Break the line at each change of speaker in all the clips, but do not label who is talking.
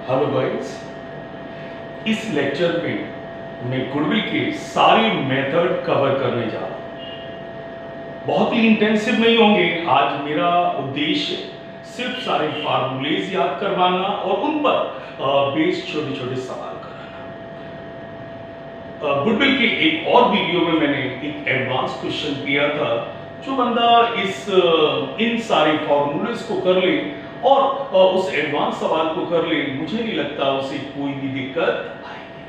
Hello guys, इस lecture में मैं गुडविल के सारे मेथड कवर करने जा रहा हूं। बहुत ही इंटेंसिव नहीं होंगे। आज मेरा उद्देश्य सिर्फ सारे फार्मूलेज याद करवाना और उन पर बेस्ड छोटे छोटे सवाल कराना। गुडविल के एक और वीडियो में मैंने एक एडवांस क्वेश्चन किया था। जो बंदा इन सारे फॉर्मूलेज को कर ले और उस एडवांस सवाल को कर ले, मुझे नहीं लगता उसे कोई भी दिक्कत आएगी।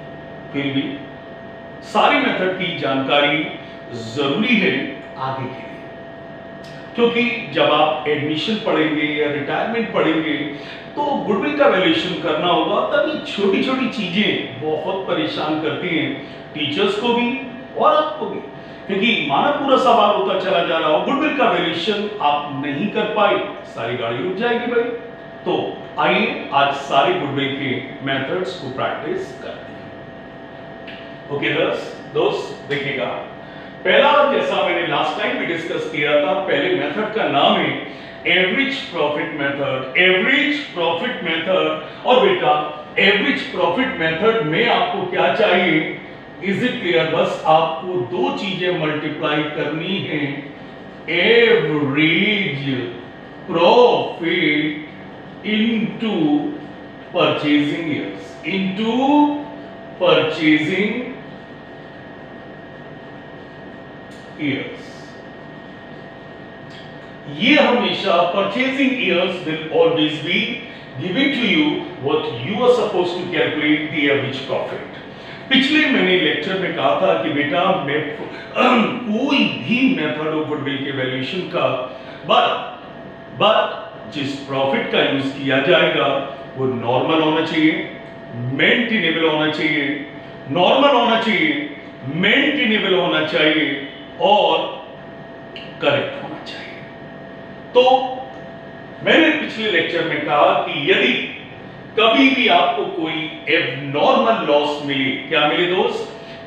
फिर भी सारी मेथड की जानकारी जरूरी है आगे के लिए, क्योंकि जब आप एडमिशन पढ़ेंगे या रिटायरमेंट पढ़ेंगे तो गुडविल का वैल्यूएशन करना होगा। तभी छोटी छोटी चीजें बहुत परेशान करती हैं टीचर्स को भी और आपको भी, क्योंकि माना पूरा सवाल होता चला जा रहा हो, गुडविल का वैल्यूएशन आप नहीं कर पाए, सारी गाड़ी रुक जाएगी भाई। तो आइए आज सारे गुडविल के मेथड्स को प्रैक्टिस करते हैं। ओके दोस्त देखिएगा, पहला जैसा मैंने लास्ट टाइम भी डिस्कस किया था, पहले मेथड का नाम है average profit method. Average profit method, और बेटा एवरेज प्रॉफिट मेथड में आपको क्या चाहिए, इज इट क्लियर? बस आपको दो चीजें मल्टीप्लाई करनी है, average profit into purchasing years, into purchasing years. ये हमेशा purchasing years will always be giving to you what you are supposed to calculate the average profit. पिछले मैंने लेक्चर में कहा था कि बेटा मैं कोई भी मेथड हो गुडविल के वैल्यूएशन का, बट जिस प्रॉफिट का यूज किया जाएगा वो नॉर्मल होना चाहिए, मेंटेनेबल होना चाहिए, नॉर्मल होना चाहिए, मेंटेनेबल होना चाहिए और करेक्ट होना चाहिए। तो मैंने पिछले लेक्चर में कहा कि यदि कभी भी आपको कोई एबनॉर्मल लॉस मिले, क्या मिले दोस्त?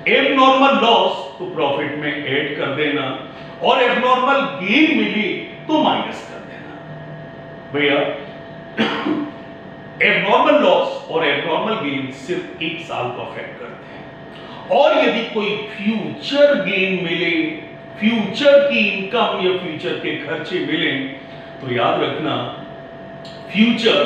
एबनॉर्मल लॉस, तो प्रॉफिट में ऐड कर देना, और एबनॉर्मल गेन मिले तो माइनस कर देना। भैया एबनॉर्मल लॉस और एबनॉर्मल गेन सिर्फ एक साल को अफेक्ट करते हैं, और यदि कोई फ्यूचर गेन मिले, फ्यूचर की इनकम या फ्यूचर के खर्चे मिले, तो याद रखना future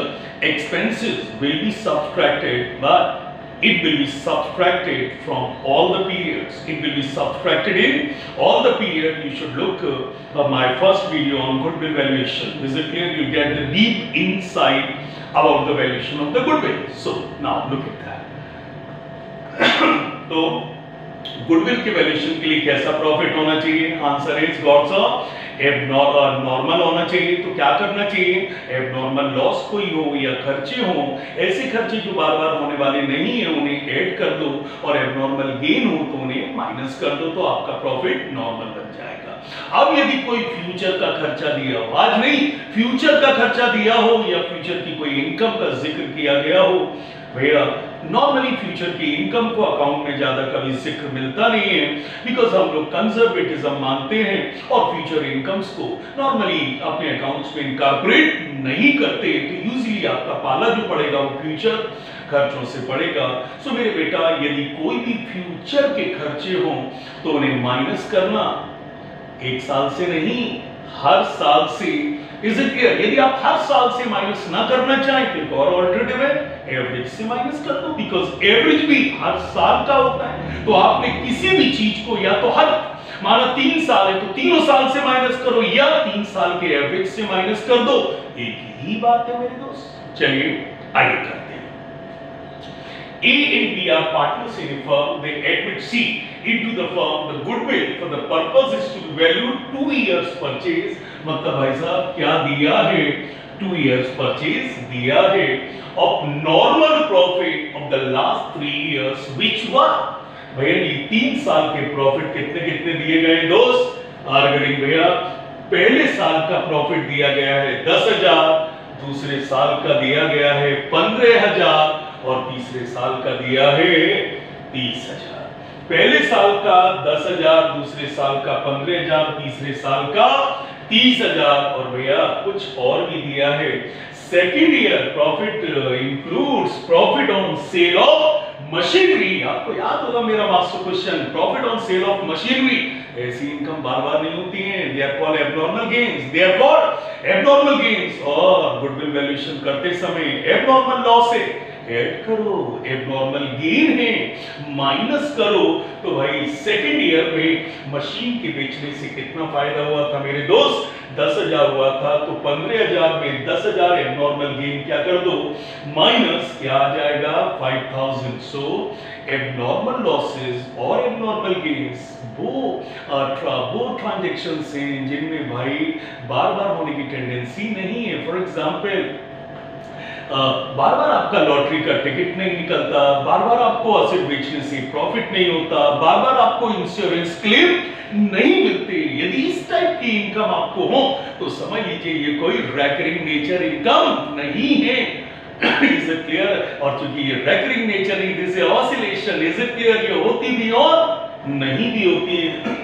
expenses will be subtracted, but it will be subtracted from all the periods. It will be subtracted in all the period. You should look my first video on goodwill valuation. Is it clear? You get the deep insight about the valuation of the goodwill. So now look at that. तो goodwill के valuation के लिए कैसा profit होना चाहिए? Answer is got सा normal होना चाहिए। तो क्या करना चाहिए? एबनॉर्मल लॉस कोई हो या खर्चे हो, ऐसे खर्चे जो बार बार होने वाले नहीं है उन्हें ऐड कर दो, और एबनॉर्मल गेन हो तो उन्हें माइनस कर दो, तो आपका प्रॉफिट नॉर्मल बन जाएगा। अब यदि कोई फ्यूचर का खर्चा दिया हो, आज नहीं फ्यूचर का खर्चा दिया हो या फ्यूचर की कोई इनकम का जिक्र किया गया हो, भैया नॉर्मली फ्यूचर की इनकम को अकाउंट में ज्यादा कभी जिक्र मिलता नहीं है, बिकॉज हम लोग कंजर्वेटिज्म मानते हैं और फ्यूचर इनकम्स को नॉर्मली अपने अकाउंट्स में इनकॉर्पोरेट नहीं करते। तो यूजुअली आपका पाला जो पड़ेगा वो फ्यूचर खर्चों से पड़ेगा। सो मेरे बेटा यदि कोई भी फ्यूचर के खर्चे हों तो उन्हें माइनस करना, एक साल से नहीं हर साल से। Is it clear? यदि आप हर साल से माइनस ना करना चाहें तो एक और ऑल्टरनेटिव है, एवरेज से माइनस कर दो, बिकॉज एवरेज भी हर साल का होता है। तो आपने किसी भी चीज को या तो हर माना 3 साल है तो तीनों साल से माइनस करो, या 3 साल के एवरेज से माइनस कर दो, एक ही बात है मेरे दोस्त। चलिए आगे करते हैं। A and B are partners in a firm. They admit C into the firm. The goodwill for the purpose is to be valued 2 years purchase. मतलब भाई साहब क्या दिया है? 2 years purchase दिया है of normal profit of the last 3 years, which were भैया ये 3 साल के प्रॉफिट कितने कितने दिए गए दोस्त? आर्गनिंग भैया पहले साल का प्रॉफिट दिया गया है 10,000, दूसरे साल का दिया गया है 15,000 और तीसरे साल का दिया है 30,000। पहले साल का 10,000, दूसरे साल का 15,000, तीसरे साल का 30,000, और भैया कुछ और भी दिया है second year profit includes profit on sale of machinery. आपको याद होगा मेरा master question, profit on sale of machinery. ऐसी इनकम बार बार नहीं होती है, they are called abnormal gains, they are called abnormal gains. और गुडविल वैल्यूएशन करते समय एबनॉर्मल लॉस से ऐड करो, एबनॉर्मल गेन है माइनस करो। तो भाई सेकेंड ईयर में मशीन के बेचने से कितना फायदा हुआ था मेरे दोस्त? 10,000 हुआ था, तो 15,000 में 10,000 एबनॉर्मल गेन क्या कर दो, माइनस क्या आ जाएगा 5,000। सो एबनॉर्मल लॉसेस और एबनॉर्मल गेन्स वो ट्रांजैक्शंस हैं जिनमें भाई बार बार होने की टेंडेंसी नहीं है। फॉर एग्जांपल बार बार आपका लॉटरी का टिकट नहीं निकलता, बार बार आपको असेट बेचने से प्रॉफिट नहीं होता, बार बार आपको इंश्योरेंस क्लेम नहीं मिलते। यदि इस टाइप की इनकम आपको हो तो समझ लीजिए ये कोई रेकरिंग नेचर इनकम नहीं है। Is it clear? और चूंकि ये रेकरिंग नेचर नहीं, this is oscillation, is it clear? ये होती भी और नहीं भी होती है।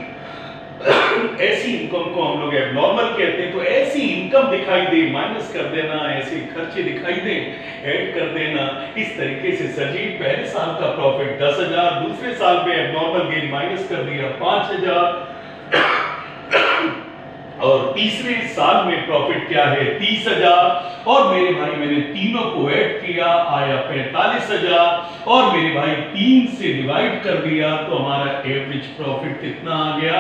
ऐसी इनकम को हम लोग एबनॉर्मल कहते हैं। तो ऐसी इनकम दिखाई दे माइनस कर देना, ऐसे खर्चे दिखाई दे ऐड कर देना। इस तरीके से सर जी पहले साल का प्रॉफिट 10,000, दूसरे साल पे एबनॉर्मल गेन माइनस कर दिया 5,000 और तीसरे साल में प्रॉफिट क्या है 30,000। और मेरे भाई मैंने तीनों को ऐड किया, आया 45,000 और मेरे भाई 3 से डिवाइड कर दिया तो हमारा एवरेज प्रॉफिट कितना आ गया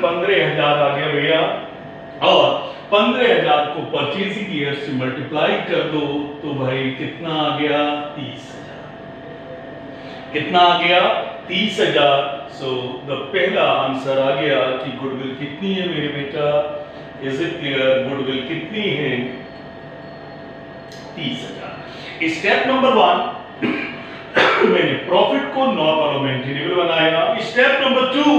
15,000 आ गया भैया। और 15,000 को परचेजिंग ईयर से मल्टीप्लाई कर दो तो भाई कितना आ गया 30,000। कितना आ गया 30,000। सो द पहला आंसर आ गया कि गुडविल कितनी है मेरे बेटा? Is it clear? गुडविल कितनी है 30,000। स्टेप नंबर 1 मैंने प्रॉफिट को नॉर्मल और मेंटेनेबल बनाया। स्टेप नंबर 2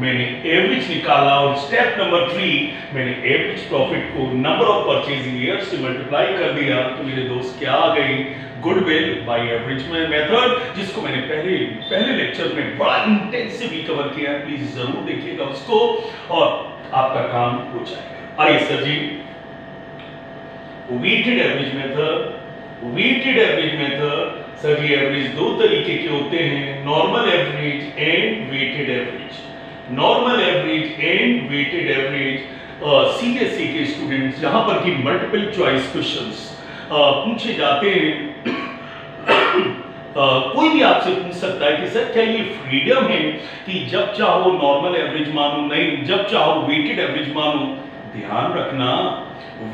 मैंने एवरेज निकाला और स्टेप नंबर 3 मैंने एवरेज प्रॉफिट को नंबर ऑफ परचेजिंग ईयर से मल्टीप्लाई कर दिया। तो मेरे दोस्त क्या आ गई गुडविल बाय एवरेज मेथड, जिसको मैंने पहले लेक्चर में बड़ा इंटेंसिवली कवर किया। प्लीज जरूर देखिएगा उसको और आपका काम हो जाएगा। आइए sir ji, weighted average method. Weighted average method sir ji average दो तरीके के होते हैं, normal average and weighted average. Normal average and weighted average CBSE के स्टूडेंट्स यहां पर की मल्टीपल चॉइस क्वेश्चंस पूछे जाते हैं। कोई भी आपसे पूछ सकता है कि सर क्या ये फ्रीडम है कि जब चाहो नॉर्मल एवरेज मानो, नहीं जब चाहो वेटेड एवरेज मानो? ध्यान रखना,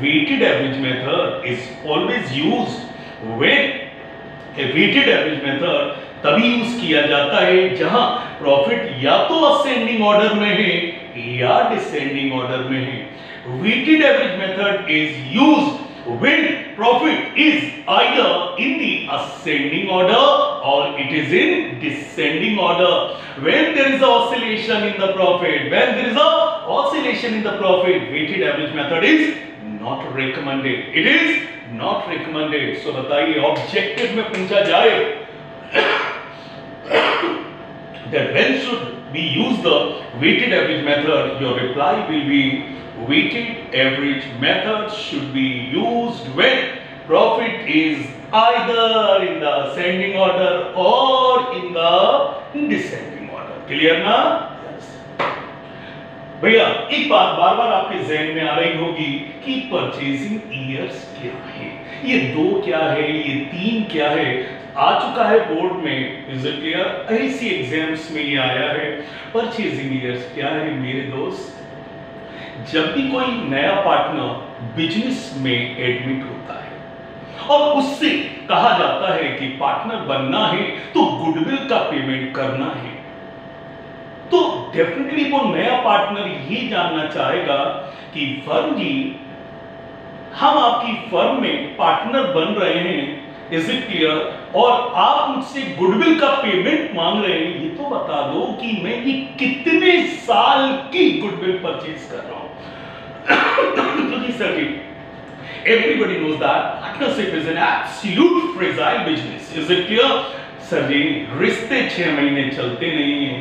weighted average method is always used when a weighted average method तभी यूज किया जाता है जहां प्रॉफिट या तो असेंडिंग ऑर्डर में है या डिसेंडिंग ऑर्डर में है। Weighted average method is used when profit is either in the ascending order or it is in descending order. When there is a oscillation in the profit, when there is a oscillation in the profit, weighted average method is not recommended. It is not recommended. So बताइए objective में पूछा जाए that when should we use the weighted average method, your reply will be weighted average method should be used when profit is either in the ascending order or in the descending order. Clear ना? भैया एक बात बार बार आपके जहन में आ रही होगी कि परचेजिंग ईयर्स क्या है, ये 2 क्या है, ये 3 क्या है? आ चुका है बोर्ड में, इज इट क्लियर? ऐसी एग्जाम्स में ये आया है। परचेजिंग ईयर्स क्या है मेरे दोस्त? जब भी कोई नया पार्टनर बिजनेस में एडमिट होता है और उससे कहा जाता है कि पार्टनर बनना है तो गुडविल का पेमेंट करना है, तो डेफिनेटली वो नया पार्टनर ये जानना चाहेगा कि फर्म जी हम आपकी फर्म में पार्टनर बन रहे हैं, इज इट क्लियर? और आप मुझसे गुडविल का पेमेंट मांग रहे हैं, ये तो बता दो कि मैं ये कितने साल की गुडविल परचेज कर रहा हूं। Everybody knows that partnership is an absolute fragile business. Is it clear? Sir ji रिश्ते 6 महीने चलते नहीं हैं,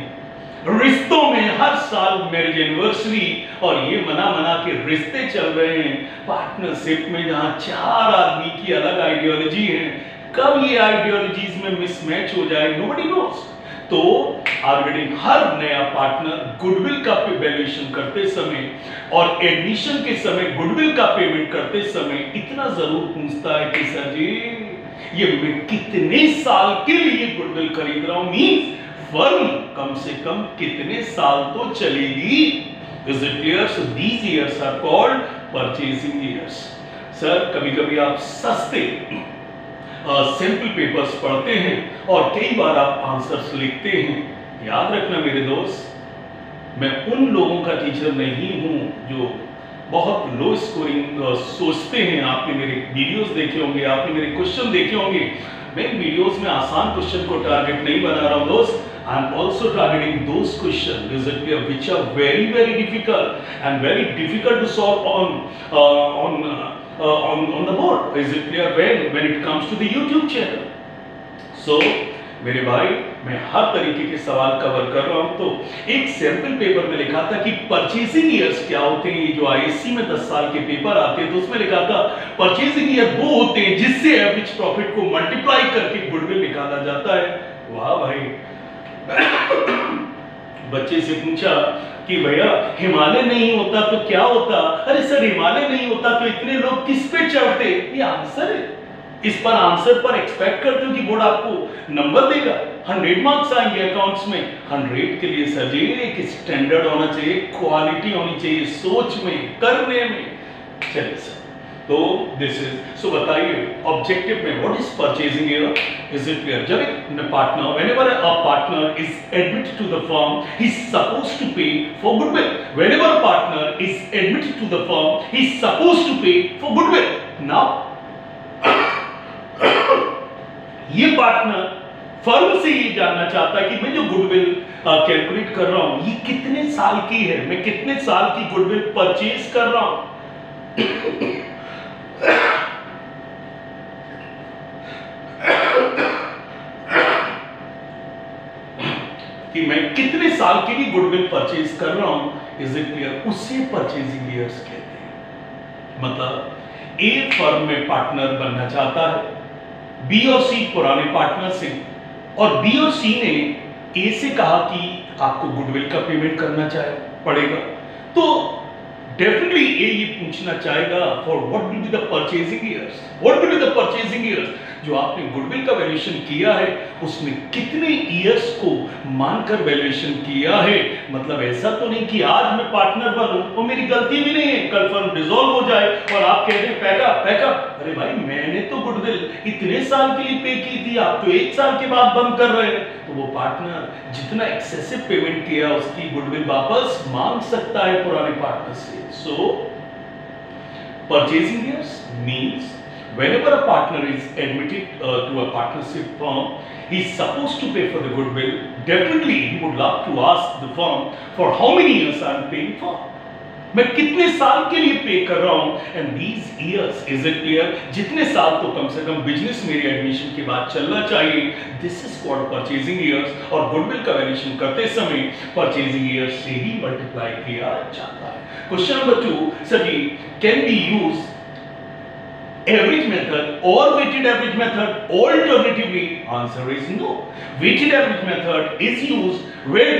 रिश्तों में हर साल मैरिज एनिवर्सरी और ये मना मना के रिश्ते चल रहे हैं पार्टनरशिप में, जहां 4 आदमी की अलग आइडियोलॉजी है, कब ये आइडियोलॉजीज में मिसमैच हो जाए नोबडी नोस। तो आर्गेटिंग हर नया पार्टनर गुडविल का वैल्यूएशन करते समय और एडमिशन के समय गुडविल का पेमेंट करते समय इतना जरूर पूछता है कि सर जी ये मैं कितने साल के लिए गुडविल खरीद रहा हूं, मींस फर्म कम से कम कितने साल तो चलेगी। Is it clear? So these years are called purchasing years. Sir कभी कभी आप सस्ते सैंपल पेपर्स पढ़ते हैं और कई बार आप आंसर्स लिखते हैं। याद रखना मेरे दोस्त, मैं उन लोगों का टीचर नहीं हूं जो बहुत लो स्कोरिंग सोचते हैं। आपने मेरे वीडियोस देखे होंगे, आपने मेरे क्वेश्चन देखे होंगे। मैं वीडियोस में आसान क्वेश्चन को टारगेट नहीं बना रहा हूं दोस्त। I am also targeting those questions which are very difficult and very difficult to solve on the board. Is it clear? When it comes to the YouTube channel. So मेरे भाई मैं हर तरीके के सवाल कवर कर रहा हूं। तो एक सैंपल पेपर में लिखा था कि परचेजिंग ईयर्स क्या होते हैं। ये जो आईएससी में 10 साल के पेपर आते हैं तो उसमें लिखा था परचेजिंग ईयर वो होते हैं जिससे एवरेज प्रॉफिट को मल्टीप्लाई करके गुडविल निकाला जाता है। वाह भाई। बच्चे से पूछा कि भैया हिमालय नहीं होता तो क्या होता? अरे सर हिमालय नहीं होता तो इतने लोग किस पे चढ़ते? ये आंसर है। इस पर आंसर पर एक्सपेक्ट करते हो कि बोर्ड आपको नंबर देगा, 100 मार्क्स आएंगे अकाउंट्स में। 100 के लिए सर जी एक स्टैंडर्ड होना चाहिए, क्वालिटी होनी चाहिए सोच में, करने में। चलिए सर, तो दिस इज सो बताइए ऑब्जेक्टिव में what is purchasing year? Is it clear? जब एक partner whenever a partner is admitted to the firm he is supposed to pay for goodwill. Whenever a partner is admitted to the firm he is supposed to pay for goodwill. Now ये partner firm से ये जानना चाहता है कि मैं जो goodwill calculate कर रहा हूं ये कितने साल की है, मैं कितने साल की गुडविल परचेज कर रहा हूं। कि मैं कितने साल के लिए गुडविल परचेज कर रहा हूं। Is it clear? उसे परचेजिंग ईयर्स कहते हैं। मतलब ए फर्म में पार्टनर बनना चाहता है, बी और सी पुराने पार्टनर से, और बी और सी ने ए से कहा कि आपको गुडविल का पेमेंट करना पड़ेगा। तो डेफिनेटली ए ये पूछना चाहेगा for what will be the purchasing years, what will be the purchasing years. जो आपने गुडविल का वैल्यूएशन किया है उसमें कितने ईयर्स को मानकर वैल्यूएशन किया है। मतलब ऐसा तो नहीं कि आज मैं पार्टनर बनूं और मेरी गलती भी नहीं है, कल फर्म डिसॉल्व हो जाए और आप कहते हैं पैका। अरे भाई मैंने तो गुडविल इतने साल के लिए पे की थी, आप तो 1 साल के बाद बंद कर रहे हैं। तो वो पार्टनर जितना एक्सेसिव पेमेंट किया उसकी गुडविल वापस मांग सकता है पुराने पार्टनर से। So purchasing years means whenever a partner is admitted to a partnership firm, he is supposed to pay for the goodwill. Definitely, he would love to ask the firm for how many years I am paying for. मैं कितने साल के लिए पे कर रहा हूं? And these years, is it clear? जितने साल तो कम से कम बिजनेस मेरी एडमिशन के बाद चलना चाहिए। This is called purchasing years। और गुडविल का वैल्यूएशन करते समय परचेजिंग ईयर्स से ही मल्टीप्लाई किया जाता है। क्वेश्चन नंबर 2, सर जी can be use average method or weighted average method? Alternatively, answer is no. Weighted average method is used when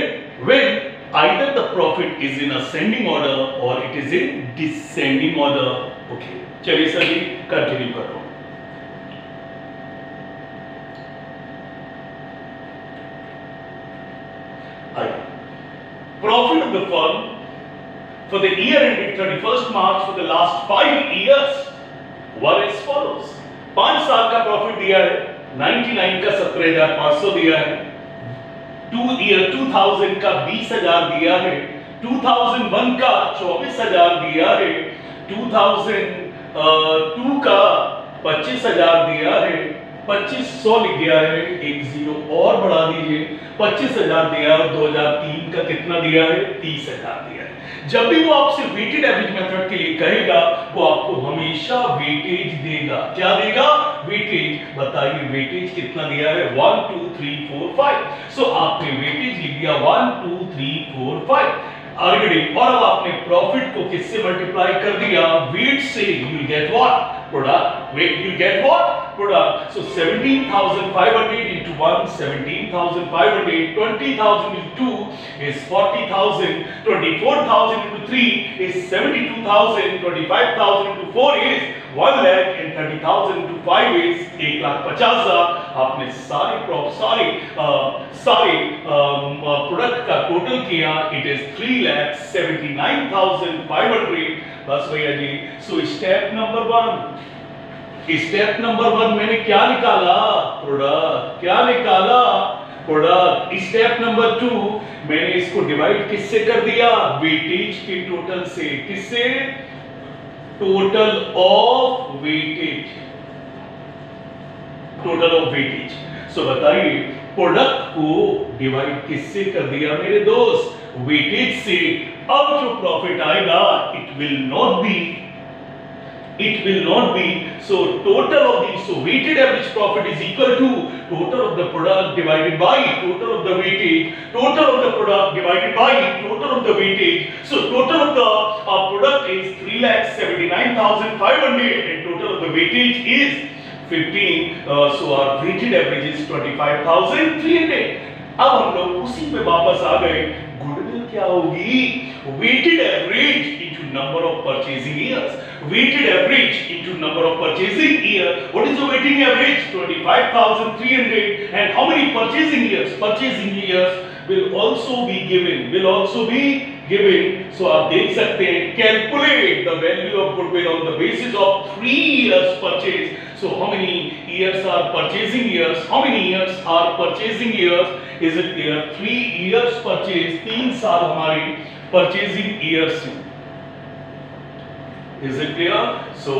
either the profit is in ascending order or it is in descending order. Okay, चलिए sir जी continue करो। Profit of the firm for the year ending 31st March for the last 5 years were as follows. 5 साल का profit दिया है, 99 का 17,500 दिया है, 2000 का 20,000 दिया है, 2001 का 24,000 दिया है, 2002 का 25,000 दिया है, 2500 लिख गया है, एक जीरो और बढ़ा दीजिए, 25,000 दिया है, 2003 का कितना दिया है, 30,000 दिया है। जब भी वो आपसे वेटेड एवरेज मेथड के लिए कहेगा वो आपको हमेशा वेटेज देगा। क्या देगा? वेटेज। बताइए वेटेज कितना दिया है 1 2 3 4 5। सो आपने वेटेज लिख दिया 1 2 3 4 5 आर्गेनिक। और अब आपने प्रॉफिट को किससे मल्टीप्लाई कर दिया वेट से, you will get what product, weight you get what product. So 17,500 into 1 17,500, 20,000 into 2 is 40,000, 24,000 into 3 is 72,000, 25,000 into 4 is 1 lakh and 30,000 into 5 is 1,50,000। आपने सारे प्रोडक्ट का टोटल किया, इट इज 3,79,500। बस भैया जी। सो स्टेप नंबर 1 मैंने क्या निकाला प्रोडक्ट, क्या निकाला प्रोडक्ट। स्टेप नंबर 2 मैंने इसको डिवाइड किससे कर दिया वेटेज के टोटल से, किससे total of weightage, total of weightage. So बताइए प्रोडक्ट को डिवाइड किससे कर दिया मेरे दोस्त वेटेज से। अब जो प्रॉफिट आएगा it will not be so total of the so weighted average profit is equal to total of the product divided by total of the weightage, total of the product divided by total of the weightage. So total of the product is 3,79,500 and total of the weightage is 15. So our weighted average is 25,300। अब हम लोग उसी पे वापस आ गए। Goodwill क्या होगी weighted average into number of purchasing years, weighted average into number of purchasing year। What is the weighting average 25,300 and how many purchasing years will also be given। So आप देख सकते हैं calculate the value of goodwill on the basis of 3 years purchase। So how many years are purchasing years, how many years are purchasing years, is it clear 3 years purchase, 3 साल हमारी purchasing years हैं, is it clear। So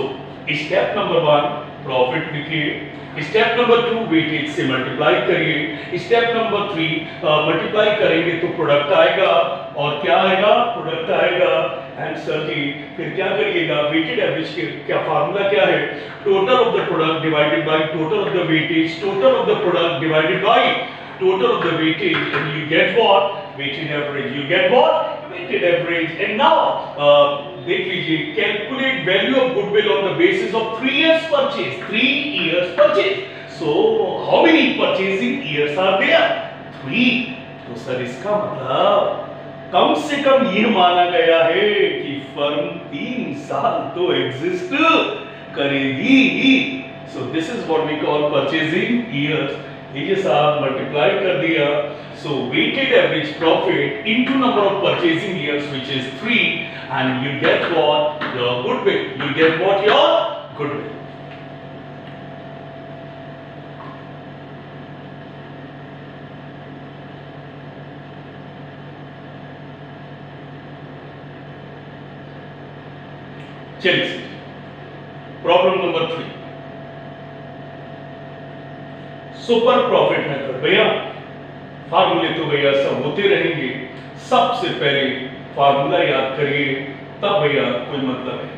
step number 1 profit लिखिए, step number 2 weightage से multiply करिए, step number 3 multiply करेंगे तो product आएगा। और क्या आएगा प्रोडक्ट आएगा। एंड सर जी फिर क्या करिएगा वेटेड एवरेज के क्या फार्मूला क्या है total of the product divided by total of the weightage, total of the product divided by total of the weightage and you get what weighted average, you get what weighted average। and now देख लीजिए calculate value of goodwill on the basis of 3 years purchase, 3 years purchase। so how many purchasing years are there 3। तो sir इसका मतलब कम से कम ये माना गया है कि फर्म 3 साल तो एग्जिस्ट करेगी। so this is what we call purchasing years। ये साहब मल्टीप्लाई कर दिया। So weighted average profit into number of purchasing years which is 3 and you get what your goodwill, you get what your goodwill. चलिए problem number 3 super profit method. भैया फार्मूले तो भैया सब होते रहेंगे, सबसे पहले फार्मूला याद करिए तब भैया कोई मतलब है।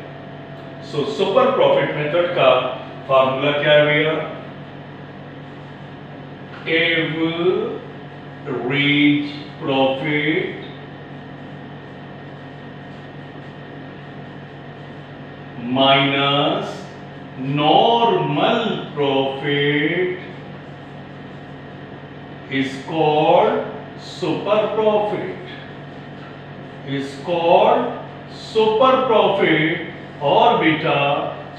सो सुपर प्रॉफिट मेथड का फार्मूला क्या है भैया average profit minus normal profit is called super profit, is called super profit। और बेटा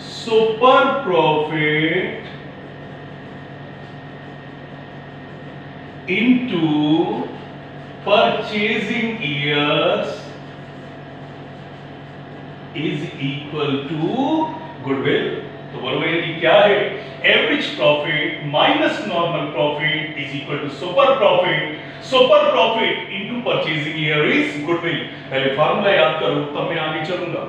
super profit into purchasing years is equal to goodwill। तो बोलो भैया जी क्या है average profit minus normal profit is equal to super profit, super profit into purchasing year is goodwill. पहले formula याद करो तब मैं आगे चलूंगा।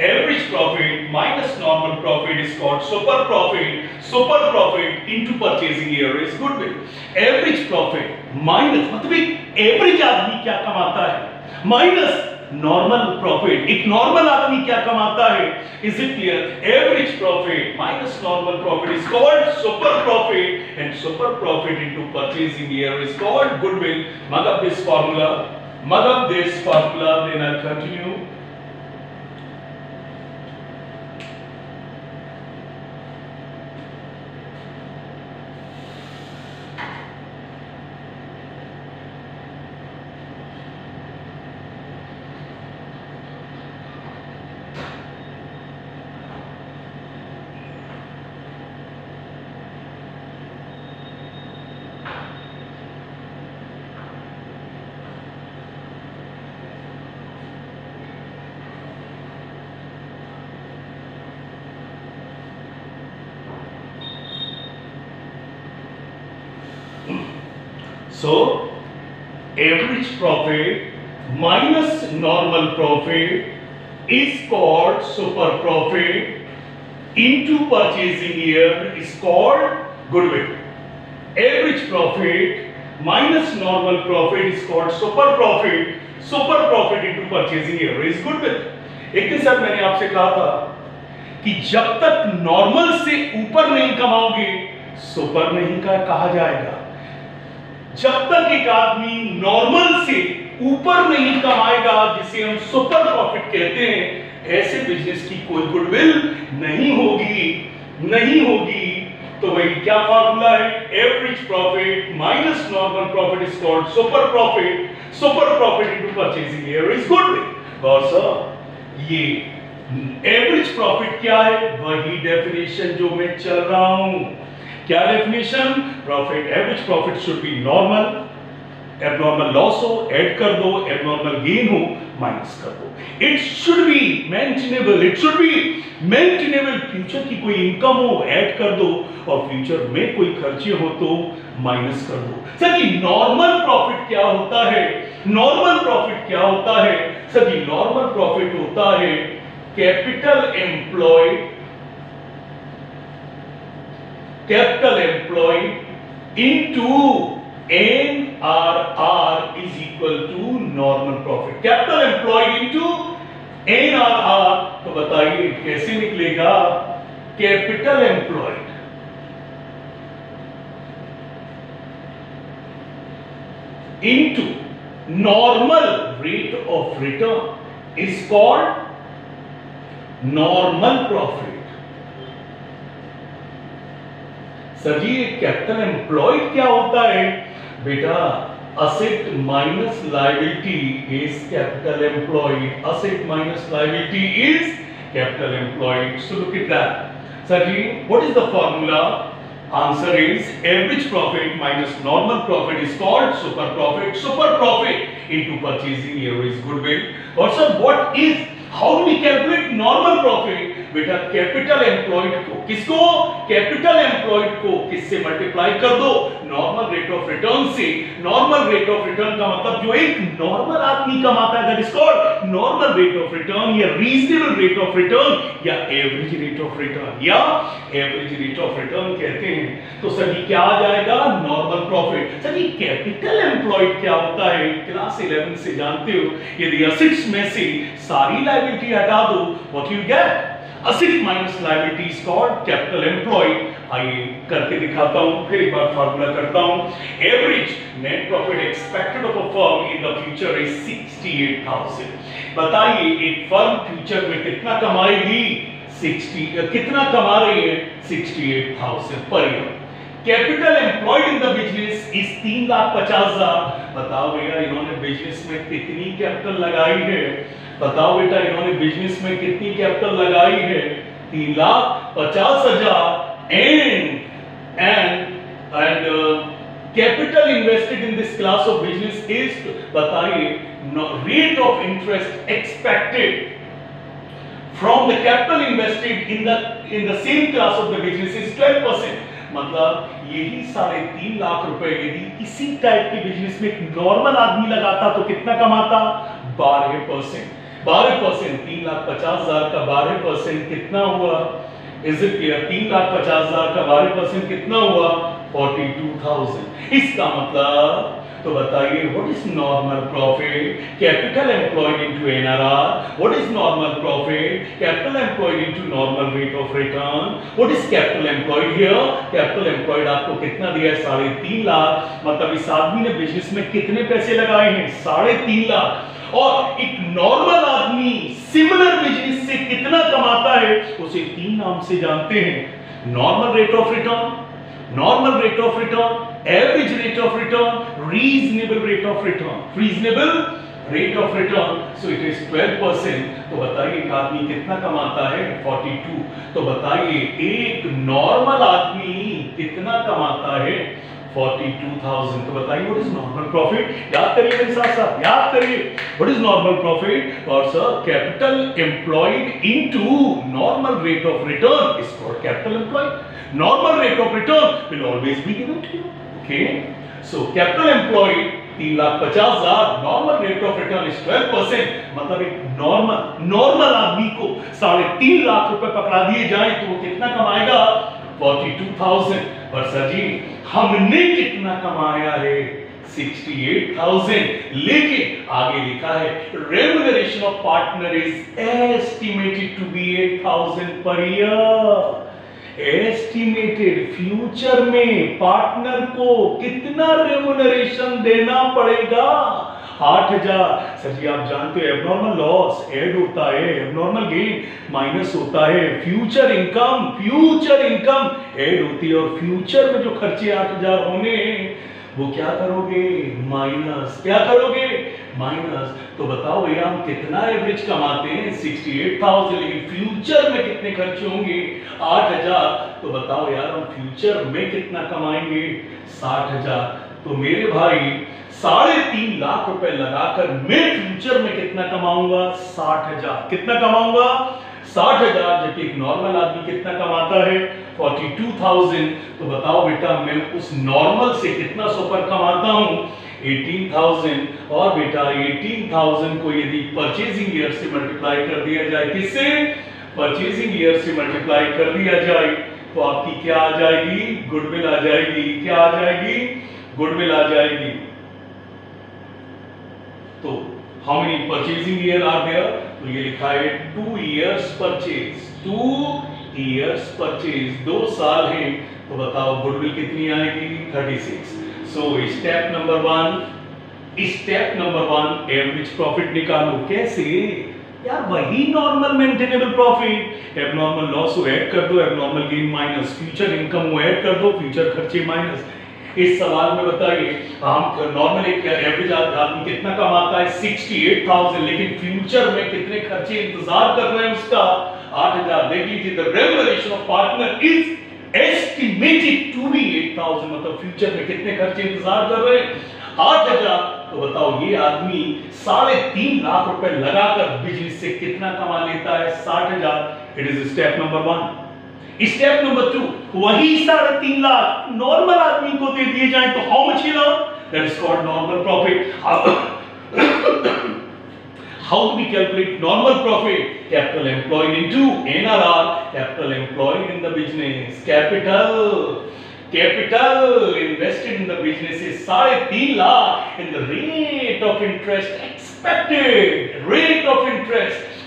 Average profit minus normal profit is called super profit, super profit into purchasing year is goodwill. Average profit minus मतलब average आदमी क्या कमाता है माइनस नॉर्मल प्रॉफिट, एक नॉर्मल आदमी क्या कमाता है, is it clear? Average profit minus normal profit is called super profit and super profit into purchasing year is called goodwill. Mug up this formula, then I'll continue. So average profit minus normal profit is called super profit into purchasing year is called goodwill. Average profit minus normal profit is called super profit. Super profit into purchasing year is goodwill. एक दिन sir मैंने आपसे कहा था कि जब तक normal से ऊपर नहीं कमाओगे सुपर नहीं कहा जाएगा. जब तक एक आदमी नॉर्मल से ऊपर नहीं कमाएगा, जिसे हम सुपर प्रॉफिट कहते हैं, ऐसे बिजनेस की कोई गुडविल नहीं होगी. तो वही क्या फार्मूला है? Average profit minus normal profit is called super profit. Super profit into purchasing year is goodwill. और सर ये एवरेज प्रॉफिट क्या है? वही डेफिनेशन जो मैं चल रहा हूं. क्या definition? Profit, average profit should be normal. Abnormal loss हो ऐड कर दो, एबनॉर्मल गेन हो माइनस कर दो. It should be maintainable, future की कोई इनकम हो ऐड कर दो, और फ्यूचर में कोई खर्चे हो तो माइनस कर दो. सर जी नॉर्मल प्रॉफिट क्या होता है? नॉर्मल प्रॉफिट क्या होता है? सर जी नॉर्मल प्रॉफिट होता है capital employed into NRR is equal to normal profit. Capital employed into NRR, तो बताइए कैसे निकलेगा? Capital employed into normal rate of return is called normal profit. Sir ji capital employed क्या होता है? बेटा asset minus liability is capital employed. Asset minus liability is capital employed. So look at that. Sir ji what is the formula? Answer is average profit minus normal profit is called super profit. Super profit into purchasing year is goodwill. और sir what is, how do we calculate normal profit? बेटा capital employed को, किसको? Capital employed को किससे multiply कर दो? Normal rate of return से. Normal rate of return का मतलब जो एक नॉर्मल आदमी कमाता है, that is called normal rate of return, या रीजनेबल रेट ऑफ रिटर्न, या एवरेज रेट ऑफ रिटर्न, या एवरेज रेट ऑफ रिटर्न कहते हैं. तो सर ये क्या आ जाएगा? Normal profit. सर ये कैपिटल एम्प्लॉयड क्या होता है? क्लास 11 से जानते हो. यदि असेट्स में से सारी लायबिलिटी हटा दो, what you get? Asset minus liability is called capital employed. आइए करके दिखाता हूं, फिर एक बार फार्मूला करता हूं. Average net profit expected of a firm in the future is 68,000. बताइए एक फर्म फ्यूचर में कितना कमाएगी? 60. कितना कमा रही है? 68,000 per year. Capital employed in the business is 3,50,000. बताओ भैया इन्होंने बिजनेस में कितनी कैपिटल लगाई है? बताओ बेटा इन्होंने बिजनेस में कितनी कैपिटल लगाई है? 3,50,000. And capital invested in this class of business is, बताइए rate of interest expected from the capital invested in the same class of the business is 12%. मतलब यही 3.5 लाख रुपए यदि इसी टाइप के बिजनेस में एक नॉर्मल आदमी लगाता तो कितना कमाता? 12%. 3,50,000 का 12% कितना हुआ? Is it clear? 3,50,000 का 12% कितना हुआ? 42,000. इसका मतलब तो बताइए what is normal profit, capital employed into NRR, what is normal profit, capital employed into normal rate of return, what is capital employed here, capital employed आपको कितना दिया है 3.5 लाख, मतलब इस आदमी ने बिजनेस में कितने पैसे लगाए हैं 3.5 लाख, और एक नॉर्मल आदमी सिमिलर बिजनेस से कितना कमाता है उसे 3 नाम से जानते हैं, normal rate of return, normal rate of return, average rate of return, reasonable rate of return, reasonable rate of return, so it is 12%। तो बताइए एक आदमी कितना कमाता है 42, तो बताइए एक नॉर्मल आदमी कितना कमाता है 42,000, तो बताइए व्हाट इज नॉर्मल प्रॉफिट, याद करिए मेरे साथ साथ, याद करिए व्हाट इज नॉर्मल प्रॉफिट, और sir capital employed into normal rate of return is called capital employed, normal rate of return will always be given to you, okay, so capital employed 3,50,000, normal rate of return is 12%, मतलब एक normal आदमी को 3.5 लाख रुपए पकड़ा दिए जाए तो वो कितना कमाएगा 42,000, पर सर जी हमने कितना कमाया है 68,000, लेकिन आगे लिखा है remuneration of partner is estimated to be 8,000 per year, estimated future में पार्टनर को कितना रेम्युनरेशन देना पड़ेगा 8,000। सर जी आप जानते हो एबनॉर्मल लॉस ऐड होता है, एबनॉर्मल गेन माइनस होता है, फ्यूचर इनकम ऐड होती है, और फ्यूचर में जो खर्चे 8,000 होंगे वो क्या करोगे माइनस, क्या करोगे माइनस, तो बताओ भैया हम कितना एवरेज कमाते हैं 68,000, लेकिन फ्यूचर में कितने खर्चे होंगे 8,000, तो बताओ यार हम फ्यूचर में कितना कमाएंगे 60,000, तो मेरे भाई 3.5 लाख रुपए लगाकर मैं फ्यूचर में कितना कमाऊंगा 60,000, कितना कमाऊंगा 60,000, जबकि एक नॉर्मल आदमी कितना कमाता है 42,000, तो बताओ बेटा मैं उस नॉर्मल से कितना सुपर कमाता हूं 18,000, और बेटा 18,000 को यदि परचेजिंग ईयर से मल्टीप्लाई कर दिया जाए, किससे परचेजिंग ईयर से मल्टीप्लाई कर दिया जाए, तो आपकी क्या आ जाएगी गुडविल आ जाएगी, क्या आ जाएगी गुडविल आ जाएगी, तो how many purchasing year are there, तो ये लिखा है 2 इयर्स परचेज, 2 इयर्स परचेज 2 साल है, तो बताओ गुडविल कितनी आएगी 36। So step number 1 average profit निकालो, कैसे यार वही normal maintainable profit, abnormal loss को ऐड कर दो, abnormal gain minus, future income को ऐड कर दो, फ्यूचर खर्चे माइनस। इस सवाल में बताइए हम नॉर्मल एक एवरेज आदमी कितना कमाता है 68,000, लेकिन फ्यूचर में कितने खर्चे इंतजार कर रहे हैं उसका 8,000, देख लीजिए the remuneration of partner is estimated to be 8,000, मतलब फ्यूचर में कितने खर्चे इंतजार कर रहे हैं 8,000, तो बताओ ये आदमी 3.5 लाख रुपए लगाकर बिजनेस से कितना कमा लेता है 60,000। It is step number 1। Step number 2, वही 3.5 लाख नॉर्मल आदमी को दे दिए जाए तो how much hill that is called normal profit. How do we calculate normal profit? Capital employed into NRR, capital employed in the business, capital invested in the business is 3.5 lakh, and the rate of interest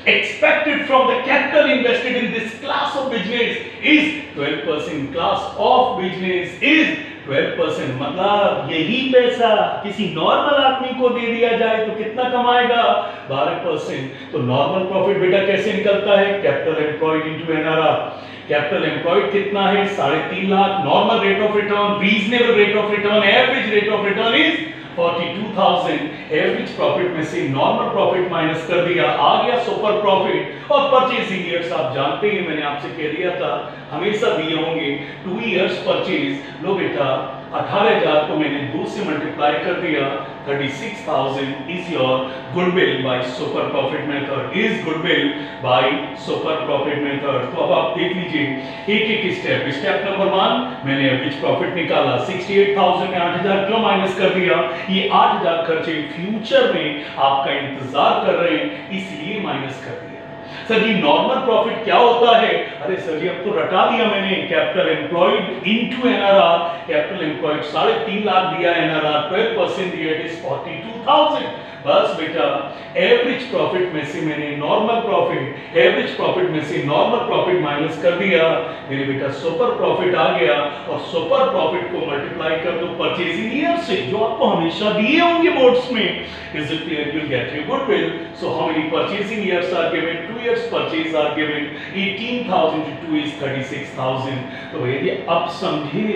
expected from the capital invested in this class of business is 12%, class of business is 12%, मतलब यही पैसा किसी normal आदमी को दे दिया जाए तो कितना कमाएगा 12%। तो नॉर्मल प्रॉफिट बेटा कैसे निकलता है capital employed into NRR, capital employed कितना है 3.5 lakh, normal rate of return, reasonable rate of return, average rate of return is 42,000, average profit में से नॉर्मल प्रॉफिट माइनस कर दिया, आ गया सुपर प्रॉफिट। और परचेजिंग ईयर्स आप जानते हैं, मैंने आपसे कह दिया था हमेशा दिए होंगे 2 इयर्स परचेज। लो बेटा 18,000 को मैंने 2 से मल्टीप्लाई कर दिया, 36,000 is your goodwill by super profit method, is goodwill by super profit method. तो अब आप देख लीजिए एक एक स्टेप। स्टेप नंबर 1 मैंने एवरेज प्रॉफिट निकाला, 68,000 में 8,000 क्यों माइनस कर दिया, ये 8,000 खर्चे फ्यूचर में आपका इंतजार कर रहे हैं इसलिए माइनस कर दिया। सर जी नॉर्मल प्रॉफिट क्या होता है? अरे सर जी अब तो रटा दिया मैंने, capital employed into NRR. Capital employed 3.5 lakh दिया, एनआरआर 12% दिया, इट इज 42,000। बस बेटा एवरेज प्रॉफिट में से मैंने नॉर्मल प्रॉफिट, एवरेज प्रॉफिट में से नॉर्मल प्रॉफिट माइनस कर दिया, मेरे बेटा सुपर प्रॉफिट आ गया। और सुपर प्रॉफिट को मल्टीप्लाई कर दो परचेजिंग ईयर से, जो आपको हमेशा दिए होंगे बोर्ड्स में। Is it clear? You get your goodwill. So how many purchasing years are given? 2 years purchase are given, 18,000 to 2 is 36,000। तो भैया अब समझे,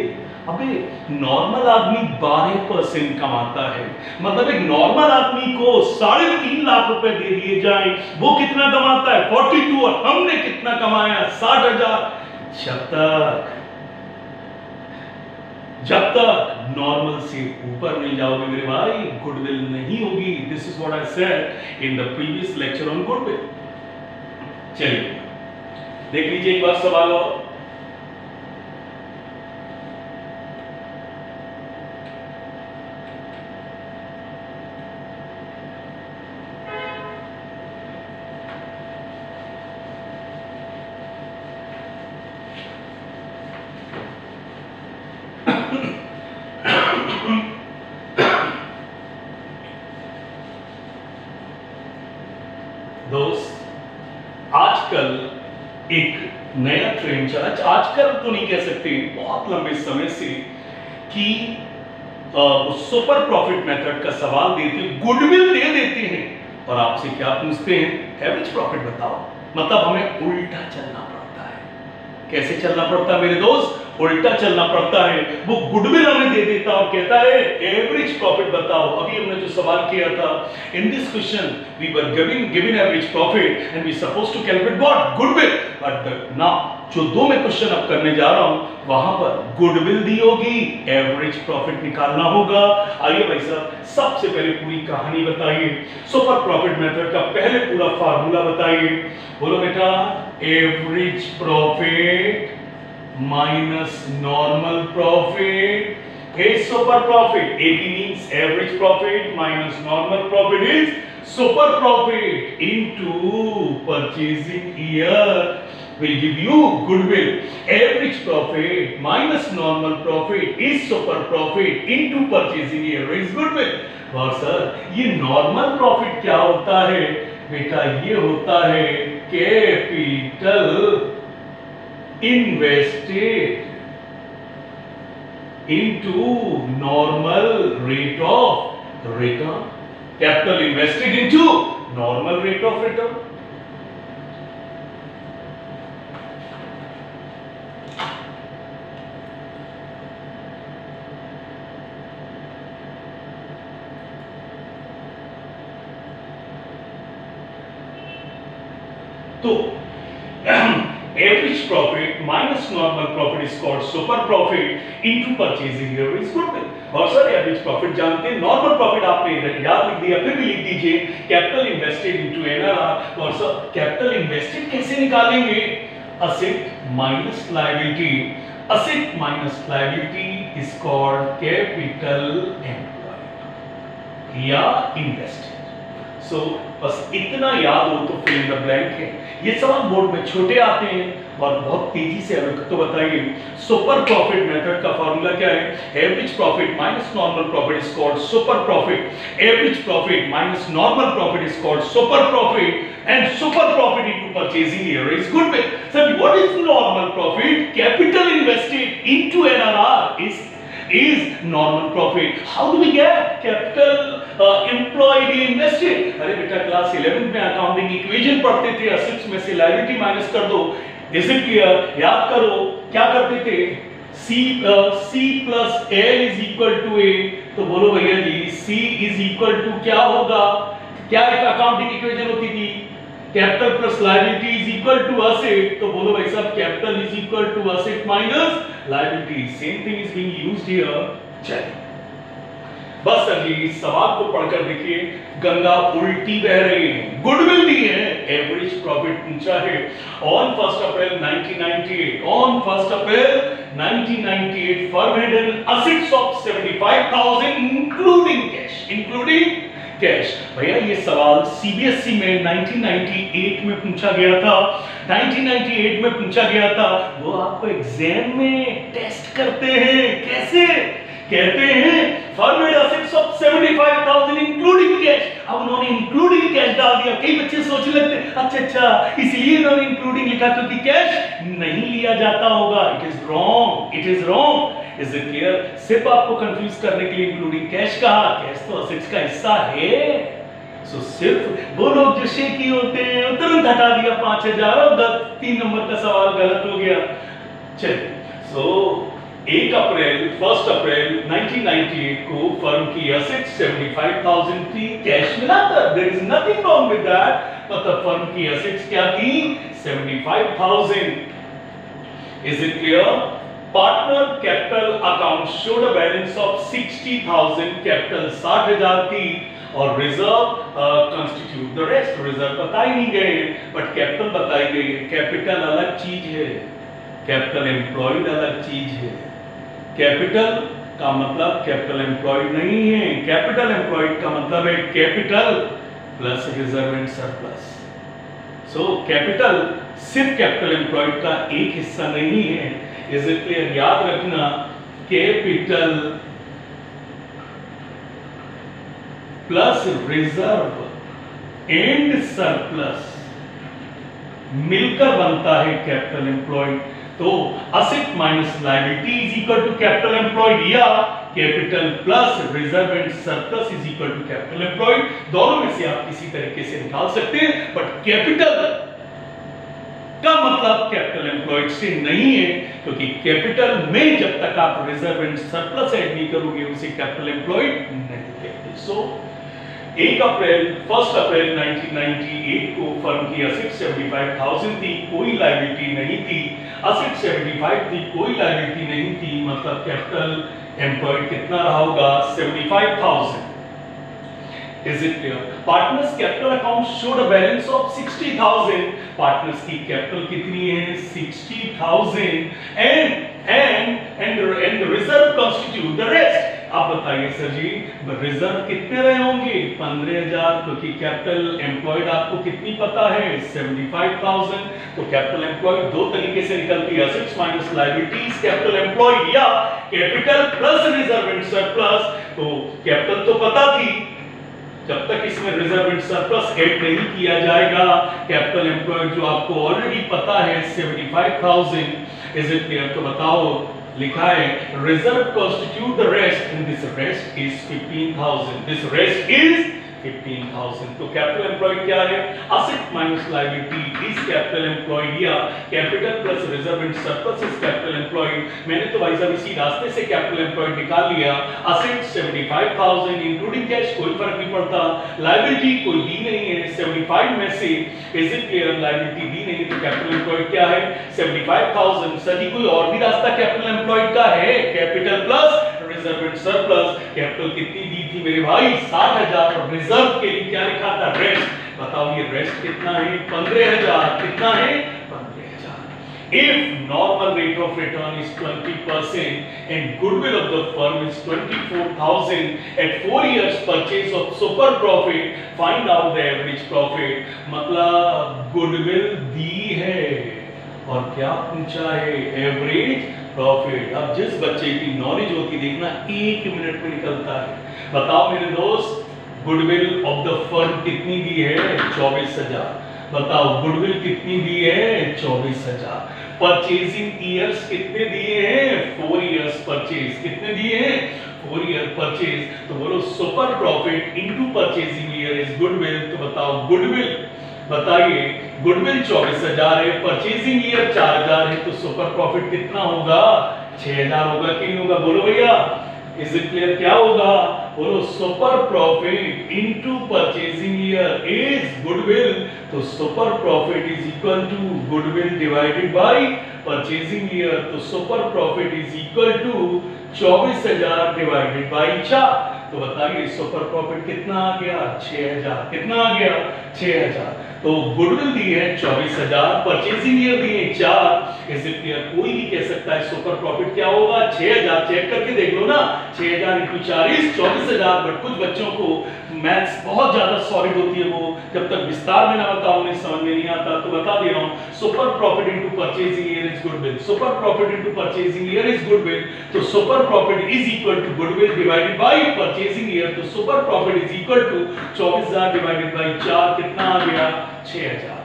अबे नॉर्मल आदमी 12% कमाता है, मतलब एक नॉर्मल आदमी को 3.5 लाख रुपए दे दिए जाए, वो कितना कमाता है? 42। और हमने कितना कमाया? 60,000। जब तक नॉर्मल से ऊपर नहीं जाओगे मेरे भाई, गुडविल नहीं होगी। This is what I said in the previous lecture on goodwill. चलिए देख लीजिए एक बार सवाल और। दोस्त आजकल एक नया ट्रेंड चला, आजकल तो नहीं कह सकते, बहुत लंबे समय से, कि सुपर प्रॉफिट मेथड का सवाल देते, गुडविल दे देते हैं और आपसे क्या पूछते हैं? एवरेज प्रॉफिट बताओ। मतलब हमें उल्टा चलना पड़ता है। कैसे चलना पड़ता है मेरे दोस्त? उल्टा चलना पड़ता है। वो गुडविल हमें दे देता और कहता है एवरेज प्रॉफिट बताओ। अभी हमने जो सवाल किया था, in this question we were given average profit and we suppose to calculate what? Goodwill. But now जो दो मैं क्वेश्चन अब करने जा रहा हूं, वहां पर गुडविल दी होगी, एवरेज प्रॉफिट निकालना होगा। आइए भाई साहब, सबसे पहले पूरी कहानी बताइए, सुपर प्रॉफिट मेथड का पहले पूरा फार्मूला बताइए। बोलो बेटा, average profit minus normal profit is super profit. AP means average profit minus normal profit is super profit into purchasing year will give you goodwill. Average profit minus normal profit is super profit into purchasing year is goodwill. और sir ये normal profit क्या होता है? बेटा ये होता है capital invested into normal rate of return. Capital invested into normal rate of return. तो average profit minus normal profit is called super profit into purchasing year is goodwill. और सर एवरेज प्रॉफिट जानते हैं, normal profit आपने याद लिख दिया, फिर भी लिख दीजिए कैपिटल इन्वेस्टेड इनटू एनआरआर। और सर कैपिटल इन्वेस्टेड कैसे निकालेंगे? Asset minus liability, asset minus liability is called capital employed या इन्वेस्टेड। सो बस इतना याद हो तो फिल इन द ब्लैंक है। ये सवाल बोर्ड में छोटे आते हैं और बहुत तेजी से हमें तो बताइए, सुपर प्रॉफिट मेथड का फार्मूला क्या है? Average profit minus normal profit is called super profit. Average profit minus normal profit is called super profit and super profit into purchasing year is goodwill. Sir what is normal profit? Capital invested into NRR is normal profit. How do we get capital employed invested? अरे बेटा class 11 में accounting equation पढ़ते थे, assets में से liability minus कर दो। Is it clear? याद करो क्या करते थे? C plus L is equal to A। तो बोलो भैया जी C is equal to क्या होगा? क्या एक अकाउंटिंग इक्वेशन होती थी? Capital plus liability is equal to asset. तो बोलो भाई साहब capital is equal to asset minus liability. Same thing is being used here. चलिए बस सर जी सवाल को पढ़कर देखिए, गंगा उल्टी बह रही है। गुडविल दी है, एवरेज प्रॉफिट पूछा है। On 1 April 1998, on 1 April 1998 firm had an assets of 75,000 including cash, including cash. भैया ये सवाल सीबीएसई में 1998 में पूछा गया था, 1998 में पूछा गया था। वो आपको एग्जाम में टेस्ट करते हैं, कैसे कहते हैं firm had assets of 75,000 including cash. अब उन्होंने इंक्लूडिंग कैश डाल दिया। कई बच्चे सोचने लगते हैं अच्छा इसलिए उन्होंने इंक्लूडिंग लिखा क्योंकि कैश नहीं लिया जाता होगा। It is wrong, it is wrong. Is it clear? सिर्फ आपको कंफ्यूज करने के लिए इंक्लूडिंग कैश कहा। कैश तो असेट्स का हिस्सा है। सो सिर्फ वो लोग जो शेकी होते हैं तुरंत हटा दिया 5,000 और 3 नंबर का सवाल गलत हो गया। चलिए, सो 1 अप्रैल 1998 को फर्म की असेट्स 75,000 थी, कैश मिला था। There is nothing wrong with that. मतलब फर्म की असेट्स क्या थी? 75,000। Is it clear? Partner capital account showed a balance of 60,000, capital 60,000 थी और reserve constitute the rest. Reserve बताई नहीं गए बट कैपिटल बताई गई है। कैपिटल अलग चीज है, कैपिटल एम्प्लॉयड अलग चीज है। कैपिटल का मतलब कैपिटल एम्प्लॉयड नहीं है। कैपिटल एम्प्लॉयड का मतलब है capital plus reserve and surplus. So capital सिर्फ कैपिटल एम्प्लॉयड का एक हिस्सा नहीं है। Is it clear? याद रखना, capital plus reserve and surplus मिलकर बनता है कैपिटल एम्प्लॉयड। तो asset minus liability is equal to capital employed या capital plus reserve and surplus is equal to capital employed. दोनों में से आप किसी तरीके से निकाल सकते हैं बट कैपिटल का मतलब कैपिटल एम्प्लॉयड से नहीं है क्योंकि कैपिटल में जब तक आप रिजर्व एंड सरप्लस ऐड नहीं करोगे उसे कैपिटल एम्प्लॉयड नहीं कहते। सो 1 अप्रैल 1998 को फर्म की असेट 75,000 थी, कोई लायबिलिटी नहीं थी। असेट 75 थी, कोई लायबिलिटी नहीं थी, मतलब कैपिटल एम्प्लॉयड कितना रहा होगा? 75,000। Is it clear? Partners capital account showed a balance of 60,000. Partners की कैपिटल कितनी है? 60,000 and reserve constitute the rest. आप बताइए सर जी, रिजर्व कितने रहे होंगे? 15,000, क्योंकि कैपिटल एम्प्लॉयड आपको कितनी पता है? 75,000। तो कैपिटल एम्प्लॉयड दो तरीके से निकलती है, assets minus liabilities capital employed या capital plus reserve and surplus. तो कैपिटल तो पता थी, जब तक इसमें रिजर्व एंड सरप्लस ऐड नहीं किया जाएगा कैपिटल एम्प्लॉयड जो आपको ऑलरेडी पता है 75,000। Is it clear? तो बताओ, लिखा है reserve constitute the rest and this rest is 15,000। This rest is 15,000। तो कैपिटल एम्प्लॉयड क्या है? Asset minus liability is capital employed या capital plus reserve and surplus is capital employed. मैंने तो भाई साहब इसी रास्ते से कैपिटल एम्प्लॉयड निकाल लिया। असेट 75,000 इंक्लूडिंग कैश, कोई फर्क नहीं पड़ता। लायबिलिटी कोई दी नहीं है 75 में से। Is it clear? लायबिलिटी दी नहीं तो कैपिटल एम्प्लॉयड क्या है? 75,000। सर जी कोई और भी रास्ता कैपिटल एम्प्लॉयड का है? Capital plus reserve and surplus. Capital कितनी दी थी मेरे भाई? 60,000 और रिजर्व के लिए क्या लिखा था? रेस्ट। बताओ ये रेस्ट कितना है? 15,000। कितना है? 15,000। If normal rate of return is 20% and goodwill of the firm is 24,000 at 4 years purchase of super profit, find out the average profit। मतलब गुडविल दी है और क्या पूछा है? Average profit. अब जिस बच्चे की नॉलेज होती देखना 1 मिनट में निकलता है। बताओ मेरे दोस्त, गुडविल ऑफ द फर्म कितनी दी है? 24,000। बताओ गुडविल कितनी दी है? 24,000। परचेजिंग ईयर्स कितने दिए हैं? 4 इयर्स परचेज। कितने दिए हैं? 4 ईयर परचेज। तो बोलो super profit into purchasing year is goodwill. तो बताओ गुडविल, बताइए गुडविल 24,000 है, परचेजिंग ईयर 4,000 है, तो सुपर प्रॉफिट कितना होगा? 6,000 होगा कि नहीं होगा? बोलो भैया। Is it clear? क्या होगा? बोलो super profit into purchasing year is goodwill. तो super profit is equal to goodwill divided by purchasing year. तो super profit is equal to 24,000 divided by 4। तो बताइए सुपर प्रॉफिट कितना आ गया? 6,000। कितना आ गया? 6,000। तो गुडविल दी है 24,000, परचेजिंग ईयर दी है 4। Is it clear? कोई भी कह सकता है सुपर प्रॉफिट क्या होगा, 6,000। चेक करके देख लो ना, 6,000 × 40 24,000। बट कुछ बच्चों को मैथ्स बहुत ज्यादा सॉलिड होती है, वो जब तक विस्तार में ना बताओ उन्हें समझ में नहीं आता। तो बता दे रहा हूं, super profit into purchasing year is goodwill. Super profit into purchasing year is goodwill. तो super profit is equal to goodwill divided by purchasing year. तो super profit is equal to 24,000 divided by 4, कितना आ गया, 6,000।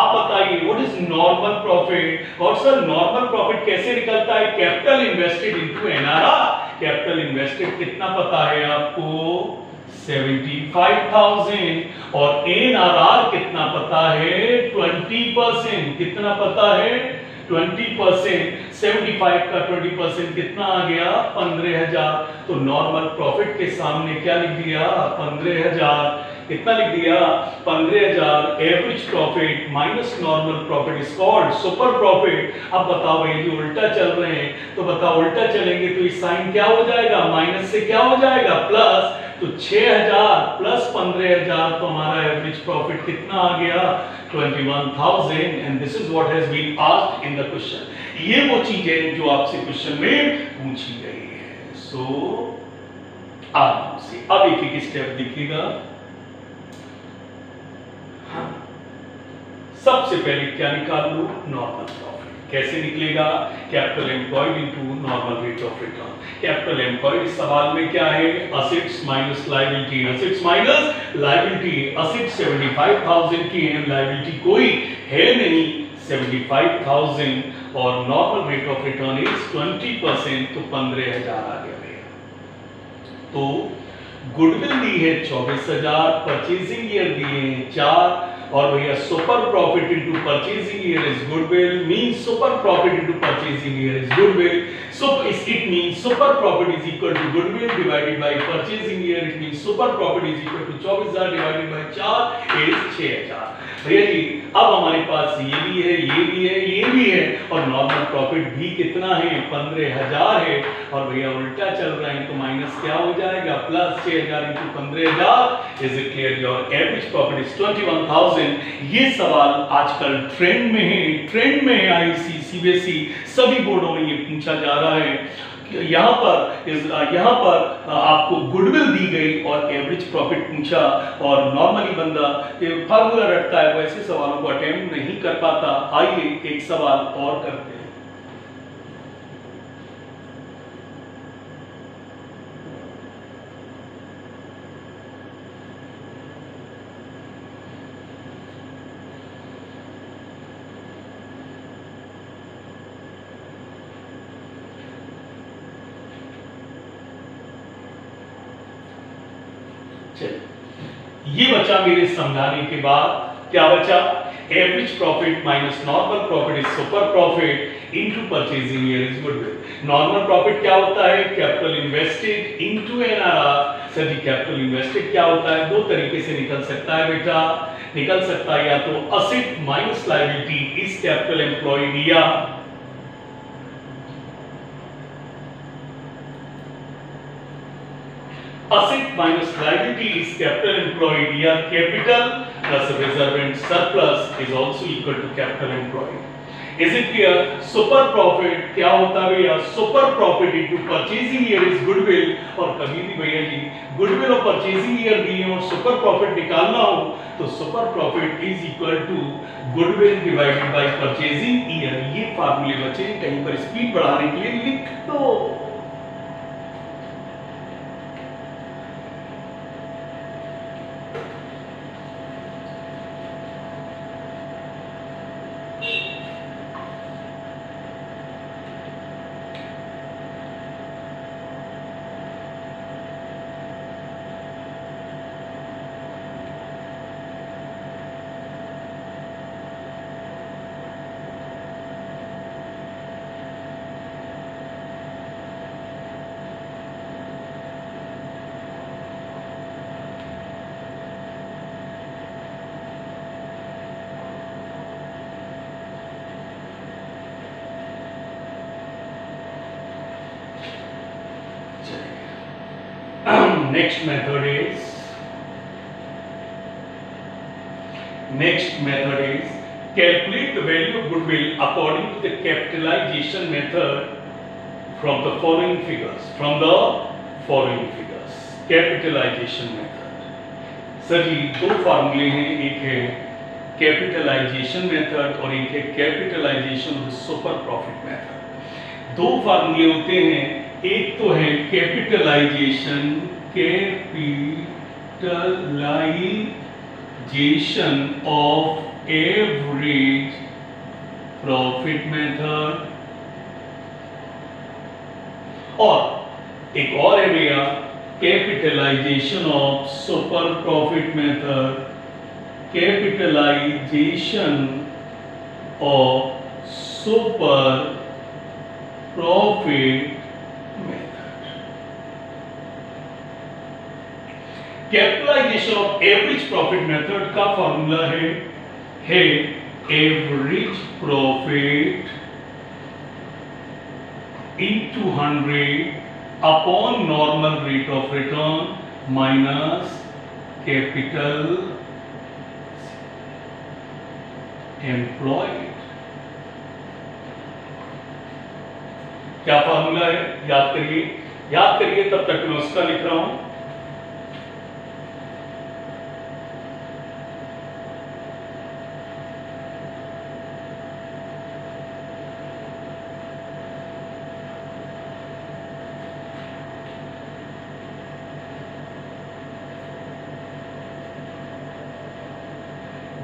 आप बताइए what is normal profit? और sir normal profit कैसे निकलता है? Capital invested into NRR. Capital invested कितना पता है आपको? 75,000। और एनआरआर कितना पता है? 20%। कितना पता है? 20%। 75 का 20% कितना आ गया? 15,000। तो नॉर्मल प्रॉफिट के सामने क्या लिख दिया? 15,000। कितना लिख दिया? 15,000। Average profit minus normal profit is called super profit. अब बताओ भाई, ये उल्टा चल रहे हैं, तो बताओ उल्टा चलेंगे तो ये साइन क्या हो जाएगा? माइनस से क्या हो जाएगा? प्लस। तो 6,000 प्लस 15,000, तो हमारा एवरेज प्रॉफिट कितना आ गया? 21,000। And this is what has been asked in the question. ये वो चीज है जो आपसे क्वेश्चन में पूछी गई है। सो आराम से अब एक एक स्टेप देखिएगा। हाँ। सबसे पहले क्या निकाल लो? Normal profit. कैसे निकलेगा? Capital employed into normal rate of return. Capital employed इस सवाल में क्या है? Assets minus liability. Assets minus liability. Assets 75,000 की है, लायबिलिटी कोई है नहीं, 75,000। और normal rate of return is 20%, तो 15,000 आ गया भैया। तो गुडविल दी है 24,000, परचेजिंग ईयर दिए हैं 4, और भैया super profit into purchasing year is goodwill means super profit into purchasing year is goodwill. So it means super profit is equal to goodwill divided by purchasing year. It means super profit is equal to 24,000 divided by 4 is 6,000। भैया जी अब हमारे पास ये भी है, ये भी है, ये भी है, और नॉर्मल प्रॉफिट भी कितना है? 15,000 है। और भैया उल्टा चल रहे हैं तो माइनस क्या हो जाएगा? Plus 6,000 × 15,000। Is it clear? Your average profit is 21,000। ये सवाल आजकल ट्रेंड में है, ट्रेंड में है। आईसी, सीबीएसई सभी बोर्डों में ये पूछा जा रहा है। यहाँ पर आपको गुडविल दी गई और एवरेज प्रॉफिट पूछा, और नॉर्मली बंदा फार्मूला रटता है, वैसे सवालों को अटेम्प्ट नहीं कर पाता। आइए एक सवाल और करते हैं। ये बचा मेरे समझाने के बाद, क्या बचा? Average profit minus normal profit is super profit into purchasing year is goodwill. Normal profit क्या होता है? Capital invested into NRR. Sir ji capital invested क्या होता है? दो तरीके से निकल सकता है बेटा। निकल सकता है या तो asset minus liability is capital employed, या asset minus liability is capital employed, या capital plus reserve and surplus is also equal to capital employed. Is it clear? Super profit क्या होता है भैया? Super profit into purchasing year is goodwill। और कभी भी भैया जी goodwill और purchasing year दिए और super profit निकालना हो तो super profit is equal to goodwill divided by purchasing year। ये फार्मूले बचे, कहीं पर स्पीड बढ़ाने के लिए लिख दो। Next method is Next method is calculate the value of goodwill according to the capitalization method from the following figures. Capitalization method. Sir ji दो फार्मूले हैं, एक है कैपिटलाइजेशन मेथड और एक है capitalization of super profit method. दो फार्मूले होते हैं, एक तो है capitalization of average profit method, और एक और है भैया capitalization of super profit method, capitalization of super profit method. Capitalization of average profit method का फॉर्मूला है average profit into 100 upon normal rate of return minus capital employed। क्या formula है, याद करिए तब तक मैं उसका लिख रहा हूं।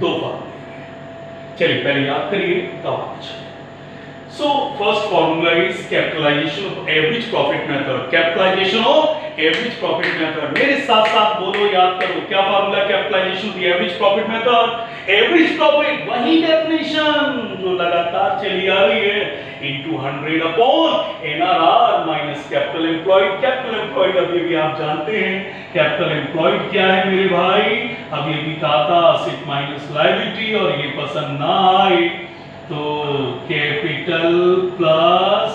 दो फार्मूले, चलिए पहले याद करिए तब आगे चलिए। So first formula is capitalization of average profit method. Capitalization of average profit method, मेरे साथ साथ बोलो, याद करो क्या formula capitalization of average profit method. Average profit वही डेफिनेशन जो लगातार चली आ रही है, into 100 upon NRR minus capital employed. Capital employed अभी भी आप जानते हैं, कैपिटल एम्प्लॉयड क्या है मेरे भाई, अभी कहा था असेट माइनस लायबिलिटी, और ये पसंद ना आए तो capital plus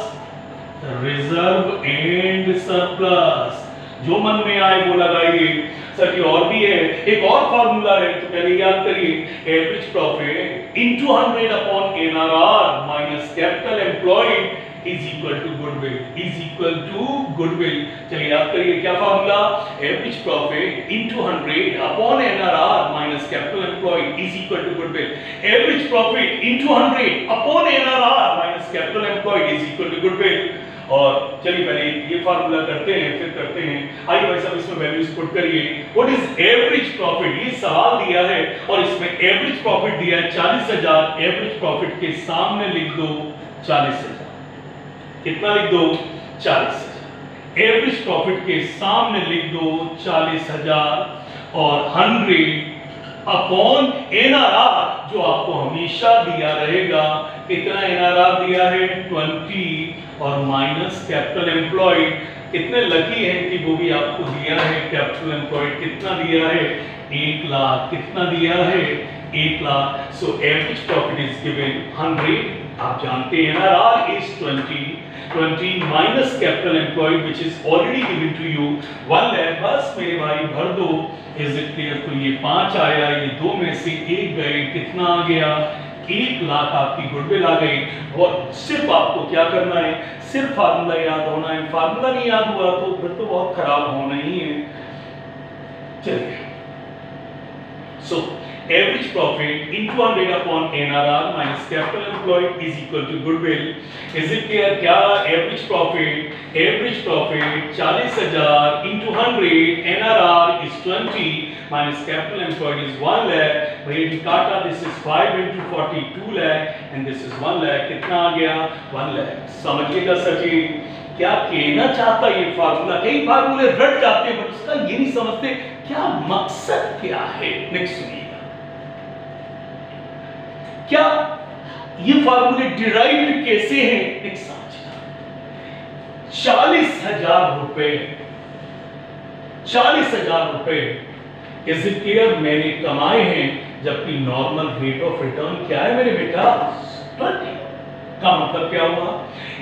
reserve and surplus, जो मन में आए वो लगाइए। सर जी और भी है, एक और फॉर्मूला है, तो पहले याद करिए average profit into 100 upon NRR minus capital employed is equal to goodwill. चलिए याद करिए क्या formula, average profit into 100 upon NRR minus capital employed is equal to goodwill. Average profit into 100 upon NRR minus capital employed is equal to goodwill. और चलिए पहले ये formula करते हैं, फिर करते हैं, आइए भाई साहब इसमें वैल्यूज पुट करिए। व्हाट इज एवरेज प्रॉफिट, ये सवाल दिया है और इसमें एवरेज प्रॉफिट दिया है 40,000। एवरेज प्रॉफिट के सामने लिख दो 40,000, कितना लिख दो 40,000। एवरेज प्रॉफिट के सामने लिख दो 40,000 और 100 अपॉन एनआरआर जो आपको हमेशा दिया रहेगा। कितना एनआरआर दिया है 20 और माइनस कैपिटल एम्प्लॉयड। कितने लकी हैं कि वो भी आपको दिया है, कैपिटल एम्प्लॉयड कितना दिया है 1 लाख, कितना दिया है 1 lakh. So average profit is given 100, आप जानते हैं NRR is 20 minus capital employed which is already given to you 1 lakh. बस मेरे भाई भर दो, इज इट क्लियर। तो ये 5 आया, ये 2 में से 1 गए, कितना आ गया 1 लाख आपकी गुडविल आ गई। और सिर्फ आपको क्या करना है, सिर्फ फार्मूला याद होना है। फार्मूला नहीं याद हुआ तो फिर तो बहुत खराब होना ही है। चलिए सो average profit into 100 upon NRR minus capital employed is equal to goodwill। is it clear? क्या average profit 40,000 into 100 NRR is 20 minus capital employed is 1 lakh। भैया जी काटा, this is 5 into 40 2 lakh and this is 1 lakh, कितना आ गया 1 lakh। समझिएगा sir जी क्या कहना चाहता ये फार्मूला। कई फार्मूले रट जाते हैं बट उसका ये नहीं समझते क्या मकसद क्या है। नेक्स्ट सुनिएगा क्या ये फार्मूले डिराइव्ड कैसे हैं। नेक्स्ट समझिएगा 40,000 रुपए, 40,000 रुपए इज इट क्लियर मैंने कमाए हैं, जबकि नॉर्मल रेट ऑफ रिटर्न क्या है मेरे बेटा 20। का मतलब क्या हुआ,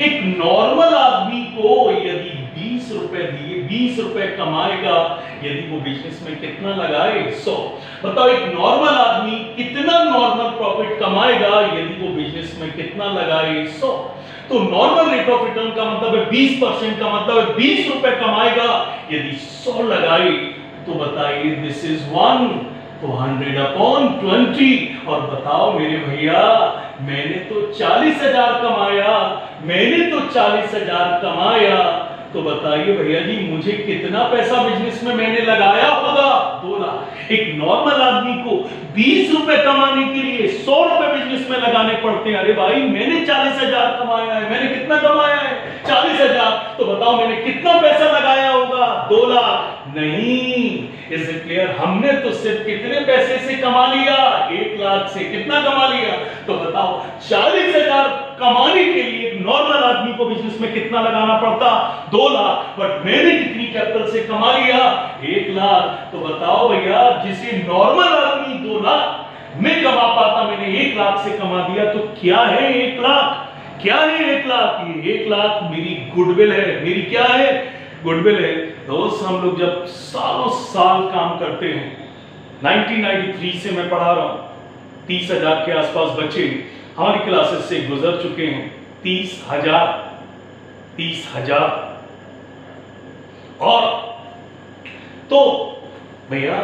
एक नॉर्मल आदमी को यदि 20 रुपए दिए, 20 रुपए कमाएगा यदि वो बिजनेस में कितना लगाए 100। बताओ एक नॉर्मल आदमी कितना नॉर्मल प्रॉफिट कमाएगा यदि वो बिजनेस में कितना लगाए 100। तो नॉर्मल रेट ऑफ रिटर्न का मतलब है 20% का मतलब है 20 रुपए कमाएगा यदि 100 लगाए। तो बताइए दिस इज 1, तो 100/20। और बताओ मेरे भैया मैंने तो 40,000 कमाया, मैंने तो 40,000 कमाया। तो बताइए भैया जी मुझे कितना पैसा बिजनेस में मैंने लगाया होगा 2 लाख। एक नॉर्मल आदमी को 20 रुपए कमाने के लिए 100 रुपए बिजनेस में लगाने पड़ते हैं। अरे भाई मैंने 40,000 कमाया है, मैंने कितना कमाया है 40,000। तो बताओ मैंने कितना पैसा लगाया होगा 2 लाख। नहीं, इज इट क्लियर? हमने तो सिर्फ कितने पैसे से कमा लिया 1 लाख से। कितना कमा लिया? तो बताओ 40,000 कमाने के लिए एक नॉर्मल आदमी को बिजनेस में कितना लगाना पड़ता 2 लाख। बट मैंने कितनी कैपिटल से कमा लिया 1 लाख। तो बताओ भैया जिसे नॉर्मल आदमी 2 लाख में कमा पाता मैंने 1 लाख से कमा दिया। तो क्या है 1 लाख? क्या है 1 लाख? ये 1 लाख मेरी गुडविल है। मेरी क्या है? गुडविल है। दोस्त हम लोग जब सालों साल काम करते हैं, 1993 से मैं पढ़ा रहा हूं, 30,000 के आसपास बच्चे हमारी क्लासेस से गुजर चुके हैं। 30,000 और तो भैया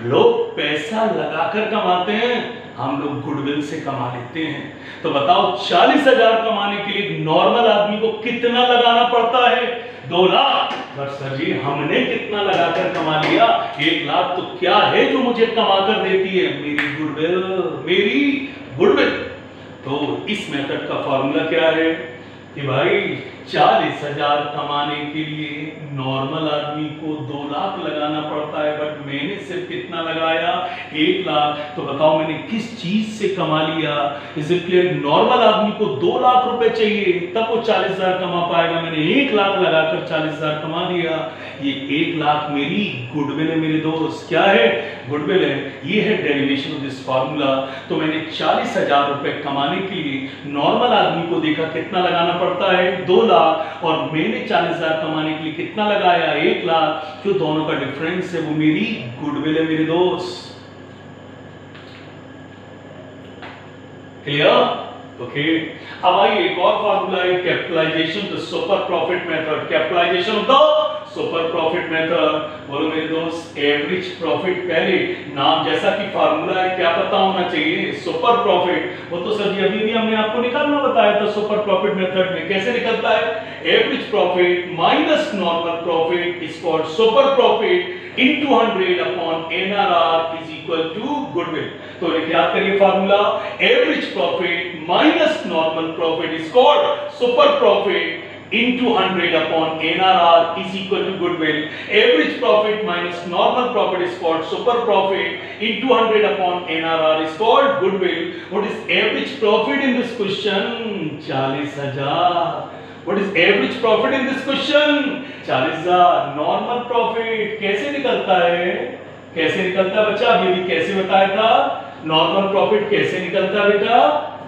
लोग पैसा लगाकर कमाते हैं, हम लोग गुडविल से कमा लेते हैं। तो बताओ 40,000 कमाने के लिए नॉर्मल आदमी को कितना लगाना पड़ता है 2 लाख। बट सर जी हमने कितना लगाकर कमा लिया 1 लाख। तो क्या है जो मुझे कमा कर देती है? मेरी गुडविल, मेरी गुडविल। तो इस मेथड का फॉर्मूला क्या है कि भाई 40,000 कमाने के लिए नॉर्मल आदमी को 2 लाख लगाना पड़ता है। बट मैंने सिर्फ कितना लगाया 1 लाख। तो बताओ मैंने किस चीज से कमा लिया? Is it clear? नॉर्मल आदमी को 2 लाख रुपए चाहिए तब वो 40,000 कमा पाएगा। मैंने 1 लाख लगाकर 40,000 कमा दिया। ये 1 लाख मेरी गुडविल है मेरे दोस्त। क्या है? गुडविल है। ये है डेरिवेशन ऑफ दिस फार्मूला। तो मैंने 40,000 रुपए कमाने के लिए नॉर्मल आदमी को देखा कितना लगाना पड़ता है 2 लाख, और मैंने 40,000 कमाने के लिए कितना लगाया 1 लाख। जो दोनों का डिफरेंस है वो मेरी गुडविल है मेरे दोस्त। क्लियर? ओके। अब आइए एक और फार्मूला है capitalization the super profit method. Capitalization of the super profit method. बोलो मेरे दोस्त एवरेज प्रॉफिट। पहले नाम जैसा कि फार्मूला है क्या पता होना चाहिए? Super profit. वो तो सर जी अभी भी हमने आपको निकालना बताया था सुपर प्रॉफिट मेथड में। कैसे निकलता है? Average profit minus normal profit is called super profit into 100 upon NRR is equal to goodwill। तो याद करिए formula average profit minus normal profit is called super profit into 100 upon NRR is equal to goodwill। average profit minus normal profit is called super profit into 100 upon NRR is called goodwill। what is average profit in this question? 40,000। What is average profit in this question? 40,000। Normal profit कैसे निकलता है? कैसे निकलता है बच्चा? अभी कैसे बताया था? नॉर्मल प्रॉफिट कैसे निकलता है बेटा?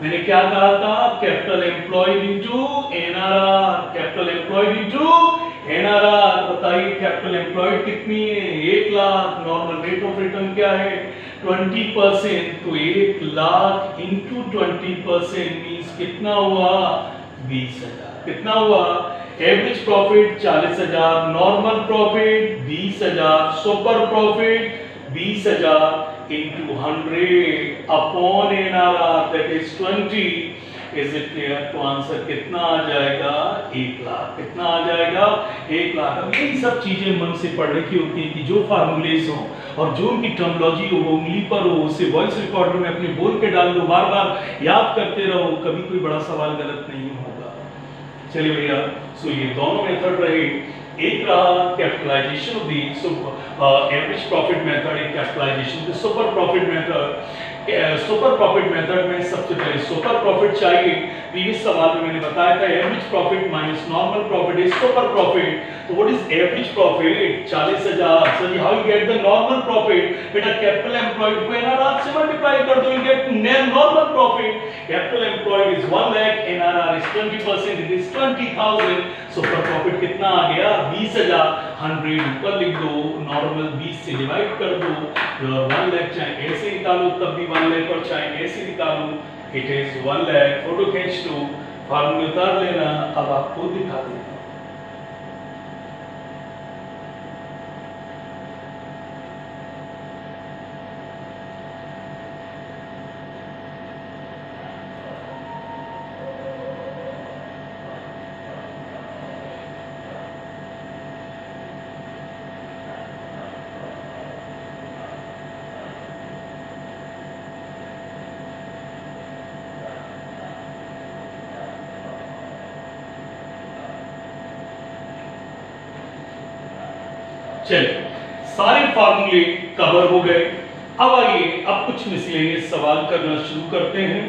मैंने क्या कहा था? Capital employed into NRR. Capital employed into NRR. बताइए कैपिटल एम्प्लॉयड कितनी है? 1 lakh. Normal rate of return क्या है? 20%। तो 1 लाख इंटू 20% मींस कितना हुआ? 20,000। कितना हुआ? एवरेज प्रॉफिट 40,000, नॉर्मल प्रॉफिट 20,000, सुपर profit 20,000 into 100 upon NRR that is 20। Is it clear? तो आंसर कितना आ जाएगा? 1 लाख। कितना आ जाएगा? 1 लाख। अब यही सब चीजें मन से पढ़ने की होती है कि जो फार्मूलेज हो और जो उनकी टर्मिनोलॉजी हो वो उंगली पर हो, उसे वॉइस रिकॉर्डर में अपने बोल के डाल दो, बार बार याद करते रहो, कभी कोई बड़ा सवाल गलत नहीं होगा। चलिए भैया, सो ये दोनों मेथड रहे। एक रहा capitalisation of the average profit method, एक capitalisation the super profit method. Super profit method में सबसे पहले सुपर प्रॉफिट चाहिए। प्रीवियस सवाल में मैंने बताया था average profit minus normal profit is super profit. तो what is average profit? 40,000। Sir ji how you get the normal profit? बेटा कैपिटल एम्प्लॉयड को एनआरआर से मल्टीप्लाई कर दो, you get normal profit. Capital employed is 1 lakh, NRR is 20%, it is 20,000। सुपर प्रॉफिट कितना आ गया? 20,000। 100 ऊपर लिख दो, नॉर्मल 20 से डिवाइड कर दो। 1 लाख चाहे ऐसे निकालो तब भी 1 लाख, और चाहे ऐसे निकालो इट इज 1 लाख। फोटो खींच लो, फार्मूला उतार लेना। अब आपको दिखा देता हूं। चलिए सारे फार्मूले कवर हो गए। अब आइए अब कुछ मिसलेनियस सवाल करना शुरू करते हैं।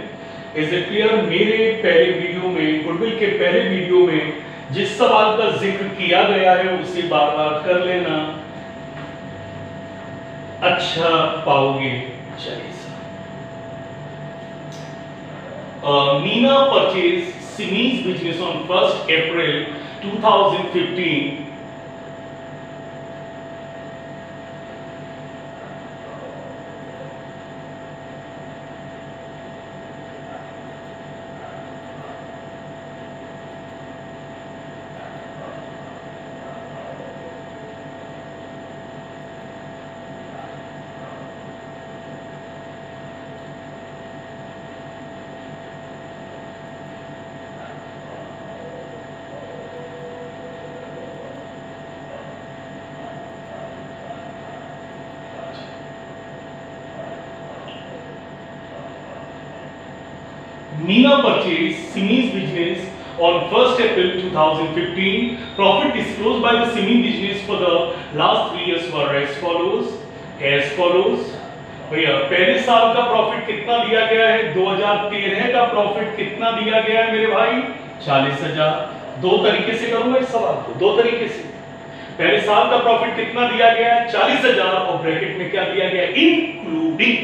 Is it clear? मेरे पहले वीडियो में, गुडविल के पहले वीडियो में जिस सवाल का जिक्र किया गया है उसे बार बार कर लेना, अच्छा पाओगे। चलिए मीना परचेज सिमीज business on 1 April 2015। Meena purchased Simi's business on 1st April 2015. Profit disclosed by the Simi business for the last 3 years were as follows. भैया पहले साल का प्रॉफिट कितना दिया गया है? 2013 का प्रॉफिट कितना दिया गया है मेरे भाई? 40,000। दो तरीके से करूंगा इस सवाल को, दो तरीके से। पहले साल का प्रॉफिट कितना दिया गया है? 40,000, और ब्रैकेट में क्या दिया गया है? इंक्लूडिंग।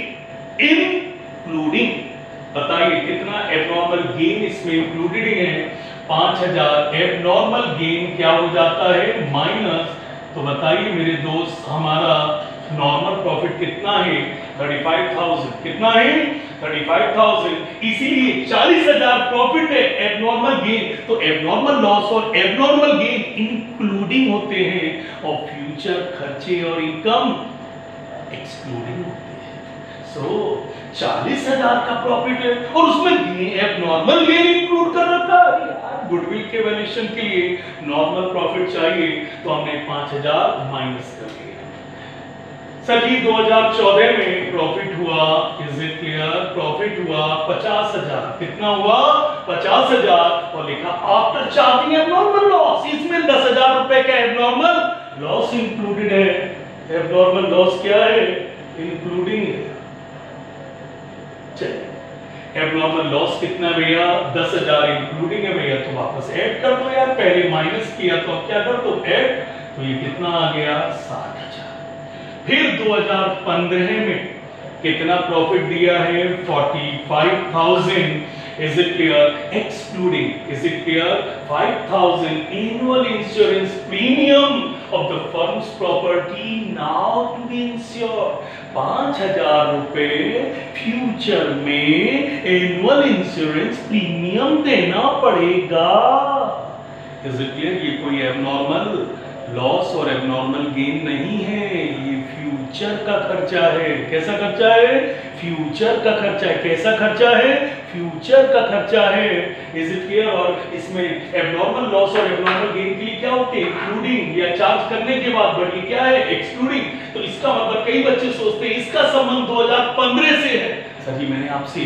बताइए कितना एबनॉर्मल गेन इसमें इंक्लूडेड है? 5,000। एबनॉर्मल गेन क्या हो जाता है? माइनस। तो बताइए मेरे दोस्त हमारा नॉर्मल प्रॉफिट कितना है? 35,000। कितना है? 35,000। इसीलिए 40,000 प्रॉफिट है, एबनॉर्मल गेन। तो एबनॉर्मल लॉस और एबनॉर्मल गेन इंक्लूडिंग होते हैं, और फ्यूचर खर्चे और इनकम एक्सक्लूडिंग होते हैं। सो 40,000 का प्रॉफिट है और उसमें एबनॉर्मल गेन इंक्लूड कर रखा है। यार गुडविल के वैल्यूएशन के लिए नॉर्मल प्रॉफिट चाहिए, तो हमने 5,000 माइनस कर दिया। सर जी 2014 में प्रॉफिट हुआ, इज इट क्लियर? प्रॉफिट हुआ 50,000। कितना हुआ? 50,000, और लिखा आफ्टर चार्जिंग एबनॉर्मल लॉस। इसमें 10,000 रुपए का एबनॉर्मल लॉस इंक्लूडेड है। एबनॉर्मल लॉस क्या है? इंक्लूडिंग है। चलिए एबनॉर्मल लॉस कितना भैया? 10,000 इंक्लूडिंग है भैया, तो वापस ऐड कर दो यार, पहले माइनस किया तो अब क्या कर दो? ऐड। तो ये कितना आ गया? 60,000। फिर 2015 में कितना प्रॉफिट दिया है? 45,000। Is it clear? Excluding, is it clear? 5,000 annual insurance premium of the firm's property now to be insured. 5,000 रुपए फ्यूचर में एनुअल इंश्योरेंस प्रीमियम देना पड़ेगा। Is it clear? ये कोई एबनॉर्मल लॉस और एबनॉर्मल गेन नहीं है, ये फ्यूचर का खर्चा है। कैसा खर्चा है? फ्यूचर का खर्चा है। कैसा खर्चा है? फ्यूचर का खर्चा है। Is it clear? और इसमें एबनॉर्मल लॉस और एबनॉर्मल गेन के लिए क्या होते हैं? इंक्लूडिंग या चार्ज करने के बाद, बट ये क्या है? एक्सक्लूडिंग। तो इसका मतलब कई बच्चे सोचते हैं इसका संबंध 2015 से है। सर जी मैंने आपसे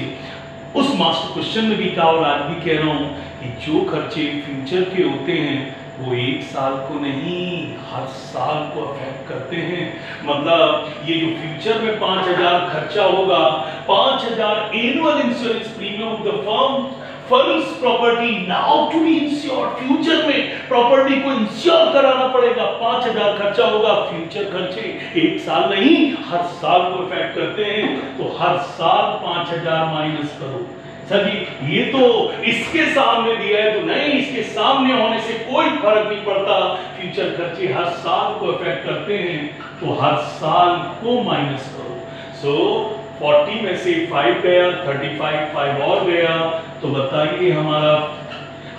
उस मास्टर क्वेश्चन में भी कहा और आज भी कह रहा हूं कि जो खर्चे फ्यूचर के होते हैं वो 1 साल को नहीं, हर साल को अफेक्ट करते हैं। मतलब ये जो फ्यूचर में 5,000 खर्चा होगा, 5,000 annual insurance premium of the firms property now to be insured. Future में प्रॉपर्टी को इंश्योर कराना पड़ेगा, 5,000 खर्चा होगा। फ्यूचर खर्चे एक साल नहीं हर साल को इफेक्ट करते हैं, तो हर साल 5,000 माइनस करो। सर जी ये तो इसके सामने दिया है, तो नहीं, इसके सामने होने से कोई फर्क नहीं पड़ता। फ्यूचर खर्चे हर साल को इफेक्ट करते हैं, तो हर साल को माइनस करो। सो 40 में से 5 गया, 35 5 और गया, तो बताइए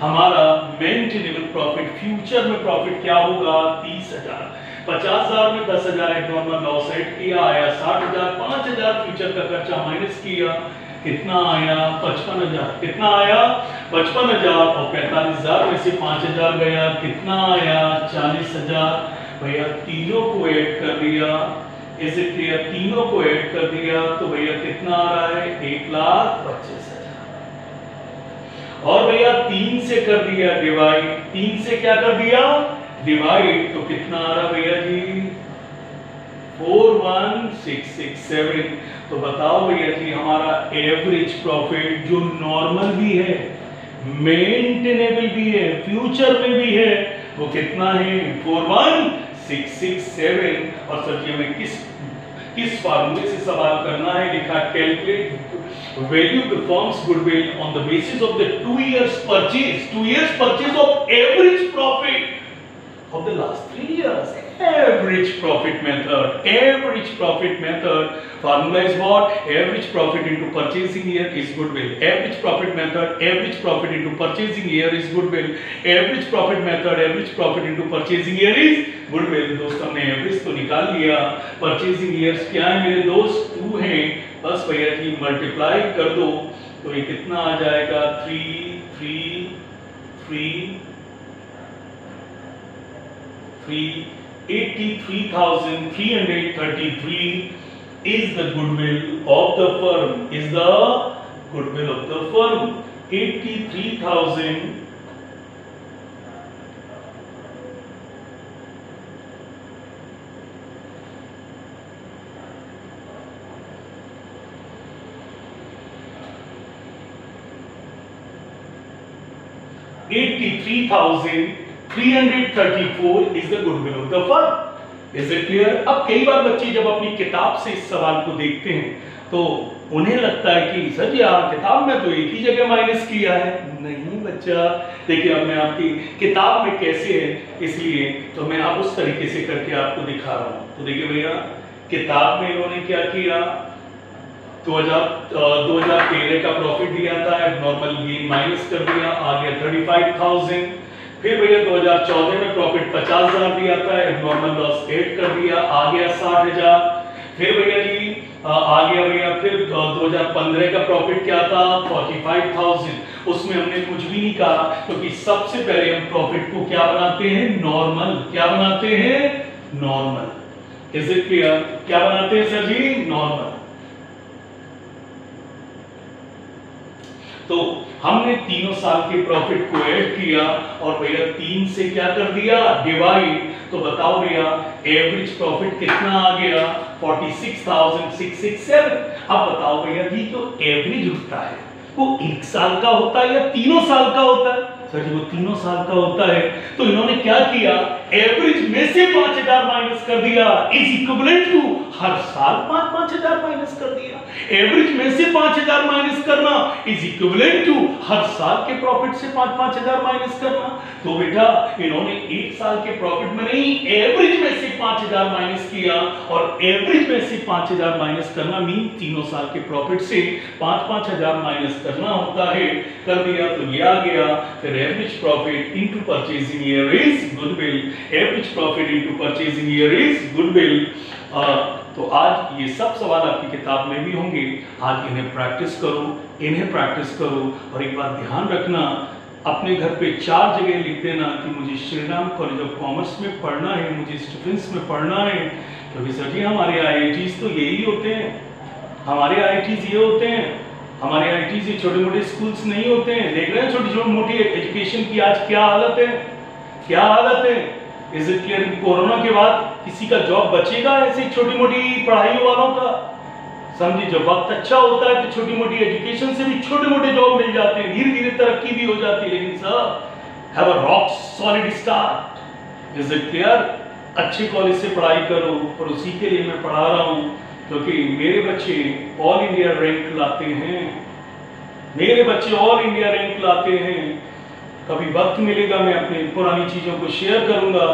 हमारा मेंटेनेबल प्रॉफिट, फ्यूचर में प्रॉफिट क्या होगा? 30,000। 50,000 में 10,000 एक नॉर्मल लॉस एड किया, आया 60,000। 5,000 फ्यूचर का खर्चा माइनस किया, कितना आया? 55,000। कितना आया? 55,000। और 45,000 में से 5,000 गया, कितना आया? 40,000। भैया तीनों को ऐड कर दिया, इसे क्लियर, तीनों को ऐड कर दिया, तो भैया कितना आ रहा है? 1,25,000। और भैया 3 से कर दिया डिवाइड, 3 से क्या कर दिया? डिवाइड, तो कितना आ रहा भैया जी? 41,667। तो बताओ भैया जी हमारा एवरेज प्रॉफिट जो नॉर्मल भी है, मेंटेनेबल भी है, फ्यूचर में भी है, वो कितना है? 41,667। और सर जी हमें किस फार्मूले से सवाल करना है? लिखा calculate value of the firms goodwill on the basis of the 2 years purchase of average profit of the last 3 years. Average profit method formula is what? Average profit into purchasing year is goodwill. Average profit method, average profit into purchasing year is goodwill. Average profit method, average profit into purchasing year is goodwill. दोस्त हमने average तो निकाल लिया, purchasing years क्या है मेरे दोस्त? 2 हैं। बस भैया जी मल्टीप्लाई कर दो, तो ये कितना आ जाएगा? 83,333 is the goodwill of the firm. 83,000 83,334 is the goodwill of the firm. Is it clear? अब कई बार बच्चे जब अपनी किताब से इस सवाल को देखते हैं तो उन्हें लगता है कि सर जी किताब में तो एक ही जगह माइनस किया है। नहीं बच्चा, देखिए अब मैं आपकी किताब में कैसे है इसलिए तो मैं आप उस तरीके से करके आपको दिखा रहा हूँ। तो देखिए भैया किताब में इन्होंने क्या किया, 2013 का प्रॉफिट दिया था, नॉर्मल गेन माइनस कर दिया, आ गया 35,000। फिर भैया 2014 में प्रॉफिट 50,000 दिया था, नॉर्मल लॉस ऐड कर दिया, आ गया 60,000। फिर भैया जी आ गया भैया फिर 2015 का प्रॉफिट क्या था? 45,000। उसमें हमने कुछ भी नहीं कहा क्योंकि सबसे पहले हम प्रॉफिट को क्या बनाते हैं? नॉर्मल। क्या बनाते हैं? नॉर्मल। Is it clear? क्या बनाते हैं सर जी? नॉर्मल। तो हमने तीनों साल के प्रॉफिट को ऐड किया और भैया 3 से क्या कर दिया? डिवाइड। तो बताओ भैया एवरेज प्रॉफिट कितना आ गया? 46,667। अब बताओ भैया जी जो एवरेज होता है वो 1 साल का होता है या 3 साल का होता है? सर जी वो 3 साल का होता है। तो इन्होंने क्या किया? एवरेज में से 5,000 माइनस कर दिया, इज इक्विवेलेंट टू हर साल 5,000 माइनस कर दिया। एवरेज में से 5,000 माइनस करना इज इक्विवेलेंट टू हर साल के प्रॉफिट से 5,000 माइनस करना। तो बेटा इन्होंने 1 साल के प्रॉफिट में नहीं, एवरेज में से 5,000 माइनस किया और एवरेज में से 5,000 माइनस करना मीन 3 साल के प्रॉफिट से 5,000 माइनस करना होता है। कर दिया तो ये आ गया। फिर average profit into purchasing year is goodwill. Average profit into purchasing year is goodwill. तो आज ये सब सवाल आपकी किताब में भी होंगे। आज इन्हें प्रैक्टिस करो, और एक बात ध्यान रखना, अपने घर पे 4 जगह लिख देना कि मुझे Shri Ram college of commerce में पढ़ना है, मुझे स्टीफेंस में पढ़ना है। क्योंकि सर जी हमारे IITs तो यही होते हैं, हमारे IITs ये होते हैं, हमारे IITs ये छोटे मोटे स्कूल्स नहीं होते हैं। देख रहे हैं छोटी छोटी मोटी एजुकेशन की आज क्या हालत है, इज इट क्लियर? कोरोना के बाद किसी का जॉब बचेगा ऐसे छोटी मोटी पढ़ाइयों वालों का? समझिए, जब वक्त अच्छा होता है तो छोटी मोटी एजुकेशन से भी छोटे मोटे जॉब मिल जाते हैं, धीरे धीरे तरक्की भी हो जाती है। लेकिन sir, have a rock solid start. Is it clear? अच्छे कॉलेज से पढ़ाई करो, और उसी के लिए मैं पढ़ा रहा हूं, क्योंकि मेरे बच्चे ऑल इंडिया रैंक लाते हैं, मेरे बच्चे ऑल इंडिया रैंक लाते हैं। कभी वक्त मिलेगा मैं अपनी पुरानी चीजों को शेयर करूंगा।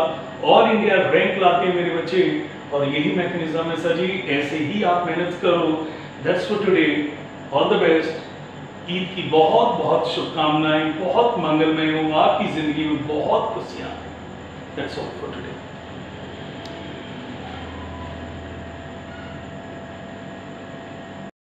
ऑल इंडिया रैंक लाते हैं मेरे बच्चे, और यही मैकेनिज्म है सर जी, ऐसे ही आप मेहनत करो। That's for today, all the best. Eid की बहुत बहुत शुभकामनाएं, बहुत मंगलमय हो, आपकी जिंदगी में बहुत खुशियां। That's all for today.